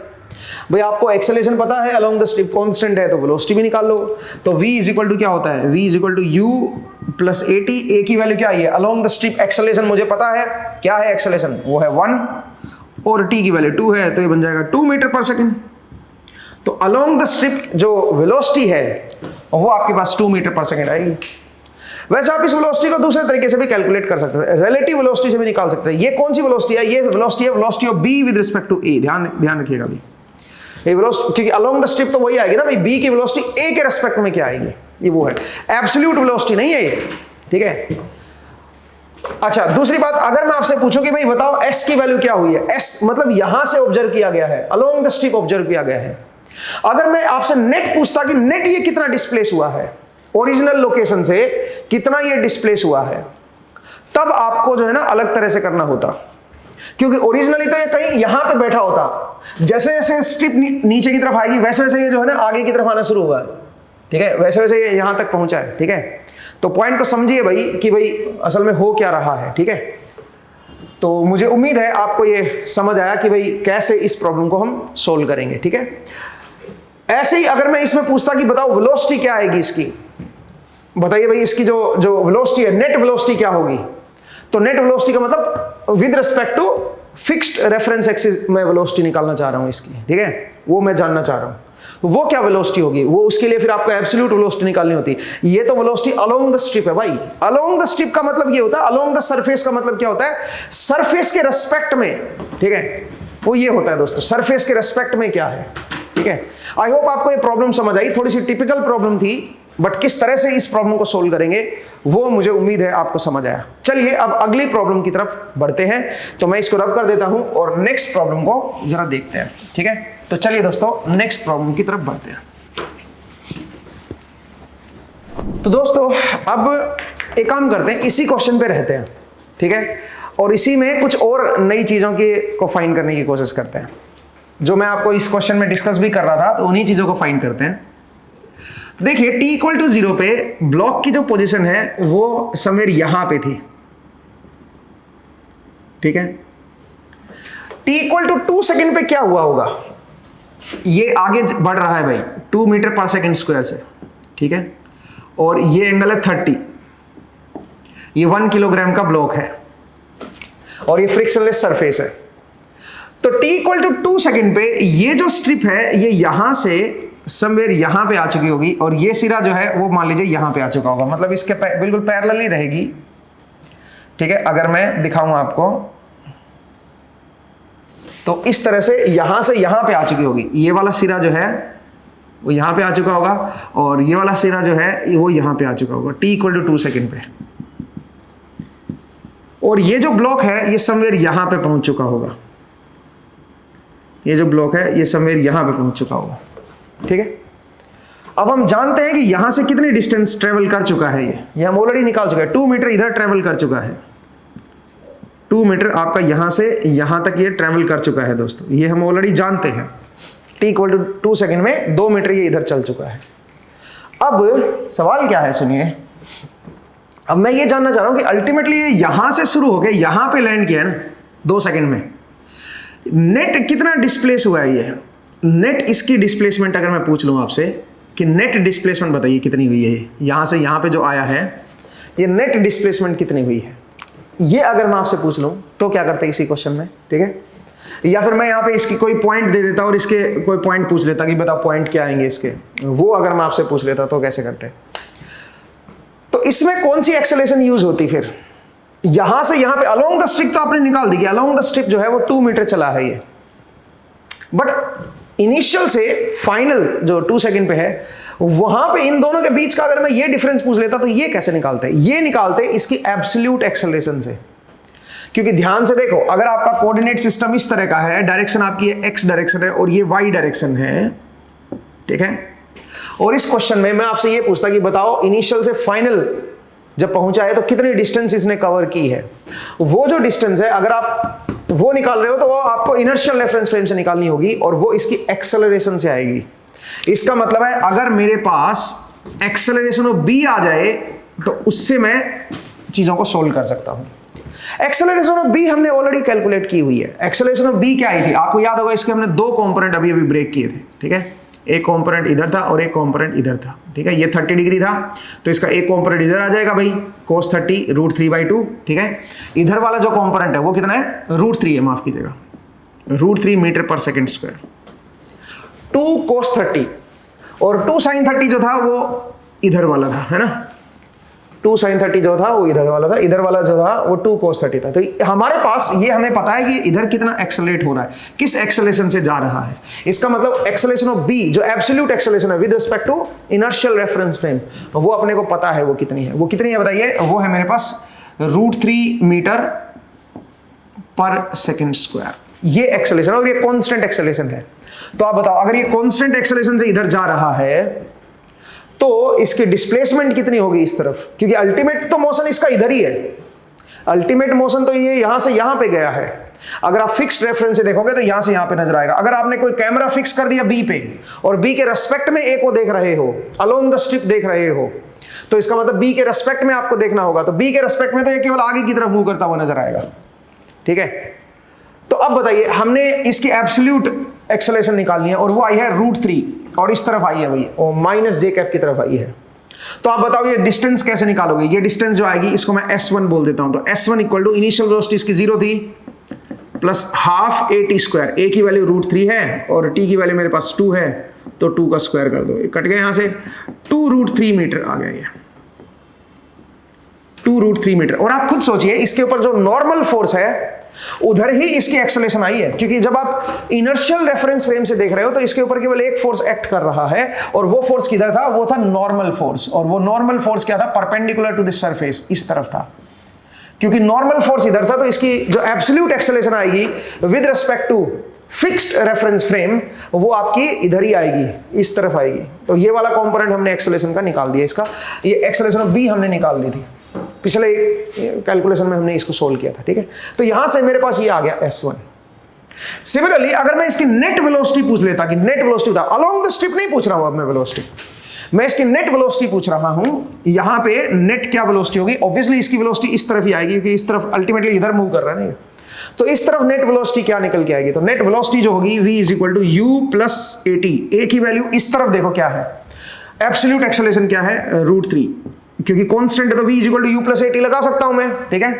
आपको एक्सेलरेशन पता है, अलोंग द स्ट्रिप कांस्टेंट है तो वेलोसिटी भी निकाल लो। तो v इज इक्वल टू क्या होता है, v is equal to u plus at। a की वैल्यू क्या है, अलोंग द स्ट्रिप एक्सेलरेशन मुझे पता है क्या है, एक्सेलरेशन वो है 1, और t की वैल्यू 2 है, तो ये बन जाएगा 2 मीटर पर सेकंड। तो अलोंग द स्ट्रिप जो वेलोसिटी है वो आपके पास 2 मीटर पर सेकंड आएगी। वैसे आप इस वेलोसिटी को दूसरे तरीके से भी कैलकुलेट कर सकते हैं, रिलेटिव वेलोसिटी से भी निकाल सकते हैं। ये कौन सी वेलोसिटी है, ये वेलोसिटी है velocity of b with respect to a। ध्यान रखिएगा अभी ये वेलोसिटी, क्योंकि अलोंग द स्ट्रिप तो वही आएगी ना भाई, b की वेलोसिटी a के रेस्पेक्ट में क्या आएगी, ये वो है, एब्सोल्यूट वेलोसिटी नहीं है ये, ठीक है। अच्छा दूसरी बात, अगर मैं आपसे पूछूं कि भाई बताओ s की वैल्यू क्या हुई है, s मतलब यहां से ऑब्जर्व किया गया है, अलोंग द स्ट्रिप ऑब्जर्व किया गया है। अगर मैं आपसे नेट पूछता कि नेट ये कितना डिस्प्लेस हुआ है, ओरिजिनल लोकेशन से कितना ये डिस्प्लेस हुआ है, तब आपको जो है ना अलग तरह से करना होता, क्योंकि ओरिजिनली तो ये कहीं यहां पे बैठा होता, जैसे जैसे स्ट्रिप नीचे की तरफ आएगी वैसे वैसे ये जो है ना आगे की तरफ आना शुरू हुआ है, ठीक है, वैसे वैसे ये यहां तक पहुंचा है, ठीक है। तो पॉइंट को समझिए भाई कि भाई असल में हो क्या रहा है, ठीक है। तो मुझे उम्मीद है आपको ये समझ आया कि भाई कैसे इस प्रॉब्लम को हम सोल्व करेंगे, ठीक है। ऐसे ही अगर मैं इसमें पूछता कि बताओ वेलोसिटी क्या आएगी इसकी, बताइए भाई इसकी जो वेलोसिटी है, नेट वेलोसिटी क्या होगी, तो नेट वेलोसिटी का मतलब with respect to fixed reference axis में वेलोसिटी निकालना चाह रहा हूं इसकी, ठीक है, वो मैं जानना चाह रहा हूं। वो क्या वेलोसिटी होगी, वो उसके लिए फिर आपको एब्सोल्यूट वेलोसिटी निकालनी होती है। ये तो वेलोसिटी अलोंग द स्ट्रिप है भाई, अलोंग द स्ट्रिप का मतलब ये होता है, अलोंग द सरफेस का मतलब क्या होता है, सरफेस के रेस्पेक्ट में, ठीक है, वो ये होता है दोस्तों, सरफेस के रेस्पेक्ट में क्या है, ठीक है। आई होप आपको ये प्रॉब्लम समझ आई, थोड़ी सी टिपिकल प्रॉब्लम थी, बट किस तरह से इस प्रॉब्लम को सोल्व करेंगे वो मुझे उम्मीद है आपको समझ आया। चलिए अब अगली प्रॉब्लम की तरफ बढ़ते हैं, तो मैं इसको रब कर देता हूं और नेक्स्ट प्रॉब्लम को जरा देखते हैं, ठीक है। तो चलिए दोस्तों नेक्स्ट प्रॉब्लम की तरफ बढ़ते हैं। तो दोस्तों अब एक काम करते हैं, इसी क्वेश्चन पे रहते हैं, ठीक है, और इसी में कुछ और नई चीजों को फाइंड करने की कोशिश करते हैं, जो मैं आपको इस क्वेश्चन में डिस्कस भी कर रहा था, तो उन्हीं चीजों को फाइंड करते हैं। देखिए t इक्वल टू 0 पे ब्लॉक की जो पोजीशन है वो समवेयर यहां पे थी, ठीक है। t इक्वल टू 2 सेकेंड पे क्या हुआ होगा, ये आगे बढ़ रहा है भाई 2 मीटर पर सेकेंड स्क्वायर से, ठीक है, और ये एंगल है 30, ये 1 किलोग्राम का ब्लॉक है और ये फ्रिक्शनलेस सरफेस है। तो t इक्वल टू 2 सेकेंड पे ये जो स्ट्रिप है ये यहां से समवेयर यहां पे आ चुकी होगी, और ये सिरा जो है वो मान लीजिए यहां पे आ चुका होगा, मतलब इसके बिल्कुल पैरेलल ही रहेगी, ठीक है। अगर मैं दिखाऊं आपको तो इस तरह से यहां पे आ चुकी होगी, ये वाला सिरा जो है वो यहां पे आ चुका होगा और ये वाला सिरा जो है वो यहां पे आ चुका होगा t इक्वल टू 2 सेकेंड पे, और ये जो ब्लॉक है ये समवेयर यहां पे पहुंच चुका होगा, ये जो ब्लॉक है ये समवेयर यहां पे पहुंच चुका होगा, ठीक है। अब हम जानते हैं कि यहां से कितनी डिस्टेंस ट्रेवल कर चुका है, ये हम ऑलरेडी निकाल चुका है, 2 मीटर इधर ट्रेवल कर चुका है, 2 मीटर आपका यहां से यहां तक ये ट्रेवल कर चुका है दोस्तों, ये हम ऑलरेडी जानते हैं। t इक्वल टू 2 सेकेंड में 2 मीटर ये इधर चल चुका है। अब सवाल क्या है सुनिए, अब मैं ये जानना चाह रहा हूं कि अल्टीमेटली ये यहां से शुरू होकर यहां पे लैंड किया है ना 2 सेकेंड में, नेट कितना डिस्प्लेस हुआ है, ये नेट इसकी डिस्प्लेसमेंट अगर मैं पूछ लूं आपसे कि नेट डिस्प्लेसमेंट बताइए कितनी हुई है, यहां से यहां पे जो आया है ये नेट डिस्प्लेसमेंट कितनी हुई है, ये अगर मैं आपसे पूछ लूं तो क्या करते इसी क्वेश्चन में, ठीक है। या फिर मैं यहां पे इसकी कोई पॉइंट दे देता और इसके कोई पॉइंट पूछ लेता कि बताओ पॉइंट क्या आएंगे इसके, वो अगर मैं आपसे पूछ लेता तो कैसे करते। तो इसमें कौन सी एक्सेलरेशन यूज होती, फिर यहां से यहां पे अलोंग द स्ट्रिप तो आपने निकाल दी, अलोंग द स्ट्रिप जो है वो 2 मीटर चला है ये, बट इनिशियल से फाइनल जो 2 सेकेंड पे है वहां पे इन दोनों के बीच का अगर मैं ये डिफरेंस पूछ लेता तो ये कैसे निकालते हैं, ये निकालते इसकी एब्सोल्यूट एक्सेलरेशन से। क्योंकि ध्यान से देखो, अगर आपका कोऑर्डिनेट सिस्टम इस तरह का है, डायरेक्शन आपकी एक्स डायरेक्शन है और ये वाई डायरेक्शन है, ठीक है, और इस क्वेश्चन में मैं आपसे ये पूछता कि बताओ इनिशियल से फाइनल जब पहुंचा है तो कितनी डिस्टेंस इसने कवर की है, वो जो डिस्टेंस है अगर आप वो निकाल रहे हो तो वो आपको इनर्शियल रेफरेंस फ्रेम से निकालनी होगी और वो इसकी एक्सेलरेशन से आएगी। इसका मतलब है अगर मेरे पास एक्सेलरेशन ऑफ b आ जाए तो उससे मैं चीजों को सोल्व कर सकता हूं। एक्सेलरेशन ऑफ b हमने ऑलरेडी कैलकुलेट की हुई है। एक्सेलरेशन ऑफ b क्या आई थी आपको याद होगा, इसके हमने 2 कंपोनेंट अभी ब्रेक किए थे, ठीक है, एक कंपोनेंट इधर था और एक कंपोनेंट इधर था, ठीक है, ये 30 डिग्री था तो इसका एक कंपोनेंट इधर आ जाएगा भाई cos 30 √3/2, ठीक है। इधर वाला जो कंपोनेंट है वो कितना है, √3 है, माफ कीजिएगा, √3 मीटर पर सेकेंड स्क्वायर, 2 cos 30 और 2 sin 30 जो था वो इधर वाला था, है ना, 2 sin 30 जो था वो इधर वाला था, इधर वाला जो था वो 2 cos 30 था। तो हमारे पास ये हमें पता है कि इधर कितना एक्सेलरेट हो रहा है, किस एक्सेलरेशन से जा रहा है। इसका मतलब एक्सेलरेशन ऑफ b जो एब्सोल्यूट एक्सेलरेशन है with respect to inertial reference frame, वो अपने को पता है वो कितनी है। वो कितनी है बताइए, वो है मेरे पास √3 मीटर पर सेकेंड स्क्वायर, ये एक्सेलरेशन, और ये कांस्टेंट एक्सेलरेशन है। तो आप बताओ अगर ये कांस्टेंट एक्सेलरेशन से इधर जा रहा है तो इसकी डिस्प्लेसमेंट कितनी होगी इस तरफ, क्योंकि अल्टीमेट तो मोशन इसका इधर ही है, अल्टीमेट मोशन तो ये यहां से यहां पे गया है। अगर आप फिक्स्ड रेफरेंस से देखोगे तो यहां से यहां पे नजर आएगा। अगर आपने कोई कैमरा फिक्स कर दिया बी पे और बी के रेस्पेक्ट में ए को देख रहे हो, अलोंग द स्ट्रिप देख रहे हो, तो इसका मतलब बी के रेस्पेक्ट में आपको देखना होगा। तो बी के रेस्पेक्ट में तो ये केवल आगे की तरफ मूव करता हुआ नजर आएगा, ठीक है। तो अब बताइए, हमने इसकी एब्सोल्यूट एक्सेलरेशन निकालनी है और वो आई है √3 और इस तरफ आई है भाई, और -j की तरफ आई है। तो आप बताओ ये डिस्टेंस कैसे निकालोगे? ये डिस्टेंस जो आएगी इसको मैं S1 बोल देता हूं। तो S1 equal to initial velocity इसकी 0 थी प्लस हाफ AT²। A की वैल्यू √3 है और T की वैल्यू मेरे पास 2 है, तो 2 का स्क्वायर कर दो, कट गया यहां से, 2√3 मीटर आ गया ये, 2√3 मीटर। और आप खुद सोचिए इसके ऊपर जो नॉर्मल फोर्स है उधर ही इसकी एक्सेलरेशन आई है, क्योंकि जब आप इनर्शियल रेफरेंस फ्रेम से देख रहे हो तो इसके ऊपर केवल एक फोर्स एक्ट कर रहा है, और वो फोर्स किधर था? वो था नॉर्मल फोर्स। और वो नॉर्मल फोर्स क्या था? परपेंडिकुलर टू दिस सरफेस, इस तरफ था। क्योंकि नॉर्मल फोर्स इधर था तो इसकी जो एब्सोल्यूट एक्सेलरेशन आएगी with respect to fixed reference frame, वो आपकी इधर ही आएगी, इस तरफ आएगी। तो ये वाला कंपोनेंट हमने एक्सेलरेशन का निकाल दिया, इसका ये एक्सेलरेशन ऑफ बी हमने निकाल दी थी, पिछले कैलकुलेशन में हमने इसको सोल्व किया था, ठीक है। तो यहां से मेरे पास ये आ गया S1। सिमिलरली अगर मैं इसकी नेट वेलोसिटी पूछ लेता, कि नेट वेलोसिटी था, अलोंग द स्ट्रिप नहीं पूछ रहा हूं अब मैं वेलोसिटी, मैं इसकी नेट वेलोसिटी पूछ रहा हूं। यहां पे नेट क्या वेलोसिटी होगी? ऑब्वियसली इसकी वेलोसिटी इस तरफ ही आएगी, क्योंकि इस तरफ अल्टीमेटली इधर मूव कर रहा है ना, तो इस तरफ नेट वेलोसिटी क्या निकल के आएगी? तो नेट वेलोसिटी जो होगी v = u + at। a की वैल्यू इस तरफ देखो क्या है, एब्सोल्यूट एक्सेलरेशन क्या है? √3, क्योंकि कांस्टेंट है तो v = u + at लगा सकता हूं मैं, ठीक है,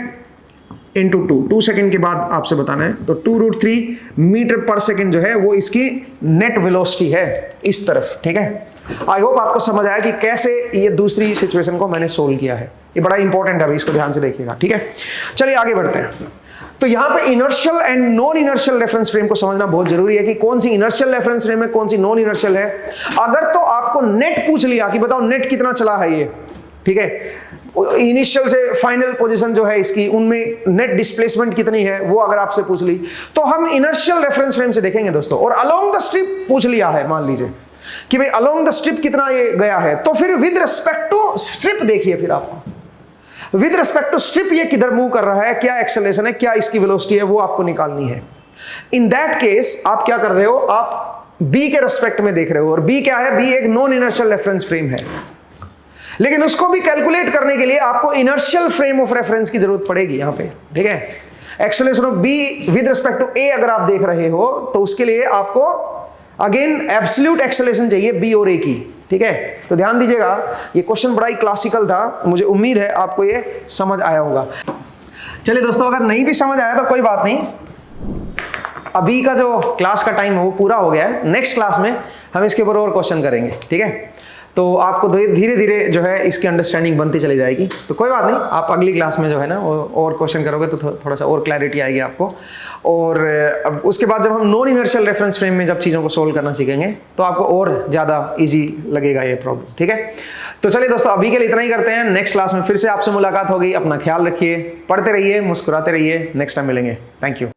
इंटू 2 सेकंड के बाद आपसे बताना है। तो 2√3 मीटर पर सेकंड जो है वो इसकी नेट वेलोसिटी है इस तरफ, ठीक है। आई होप आपको समझ आया कि कैसे ये दूसरी सिचुएशन को मैंने सोल्व किया है। ये बड़ा इंपॉर्टेंट है, अभी इसको ध्यान से देखिएगा, ठीक है। चलिए आगे बढ़ते हैं। तो यहां पे inertial and non inertial reference frame को समझना बहुत जरूरी है कि कौन सी इनर्शियल रेफरेंस फ्रेम है, कौन सी नॉन इनर्शियल है। अगर तो आपको नेट पूछ लिया कि बताओ नेट कितना चला है ये, ठीक है, इनिशियल से फाइनल पोजीशन जो है इसकी, उनमें नेट डिस्प्लेसमेंट कितनी है, वो अगर आपसे पूछ ली तो हम इनर्शियल रेफरेंस फ्रेम से देखेंगे दोस्तों। और अलोंग द स्ट्रिप पूछ लिया है, मान लीजिए कि भाई अलोंग द स्ट्रिप कितना ये गया है, तो फिर विद रिस्पेक्ट टू स्ट्रिप देखिए, फिर आपको विद रिस्पेक्ट टू स्ट्रिप ये किधर मूव कर रहा है, क्या एक्सेलरेशन है, क्या इसकी वेलोसिटी है, वो आपको निकालनी है। इन दैट केस आप क्या कर रहे हो? आप बी के रिस्पेक्ट में देख रहे हो, और बी क्या है? बी एक नॉन इनर्शियल रेफरेंस फ्रेम है, लेकिन उसको भी कैलकुलेट करने के लिए आपको इनर्शियल फ्रेम ऑफ रेफरेंस की जरूरत पड़ेगी यहां पे, ठीक है। Acceleration of B with respect to A अगर आप देख रहे हो तो उसके लिए आपको अगेन एब्सोल्यूट एक्सेलरेशन चाहिए बी और ए की, ठीक है। तो ध्यान दीजिएगा, ये क्वेश्चन बड़ा ही क्लासिकल था, मुझे उम्मीद है आपको ये समझ आया होगा। चलिए दोस्तों, अगर नहीं भी समझ आया तो कोई बात नहीं, अभी का जो क्लास का टाइम है वो पूरा हो गया है। नेक्स्ट क्लास में हम इसके ऊपर और क्वेश्चन करेंगे, ठीक है। तो आपको धीरे धीरे जो है इसकी अंडरस्टैंडिंग बनती चली जाएगी। तो कोई बात नहीं, आप अगली क्लास में जो है ना और क्वेश्चन करोगे तो थोड़ा सा और क्लैरिटी आएगी आपको। और अब उसके बाद जब हम नॉन इनर्शियल रेफरेंस फ्रेम में जब चीज़ों को सोल्व करना सीखेंगे तो आपको और ज़्यादा ईजी लगेगा ये प्रॉब्लम, ठीक है। तो चलिए दोस्तों, अभी के लिए इतना ही करते हैं। नेक्स्ट क्लास में फिर से आपसे मुलाकात होगी। अपना ख्याल रखिए, पढ़ते रहिए, मुस्कुराते रहिए। नेक्स्ट टाइम मिलेंगे। Thank you.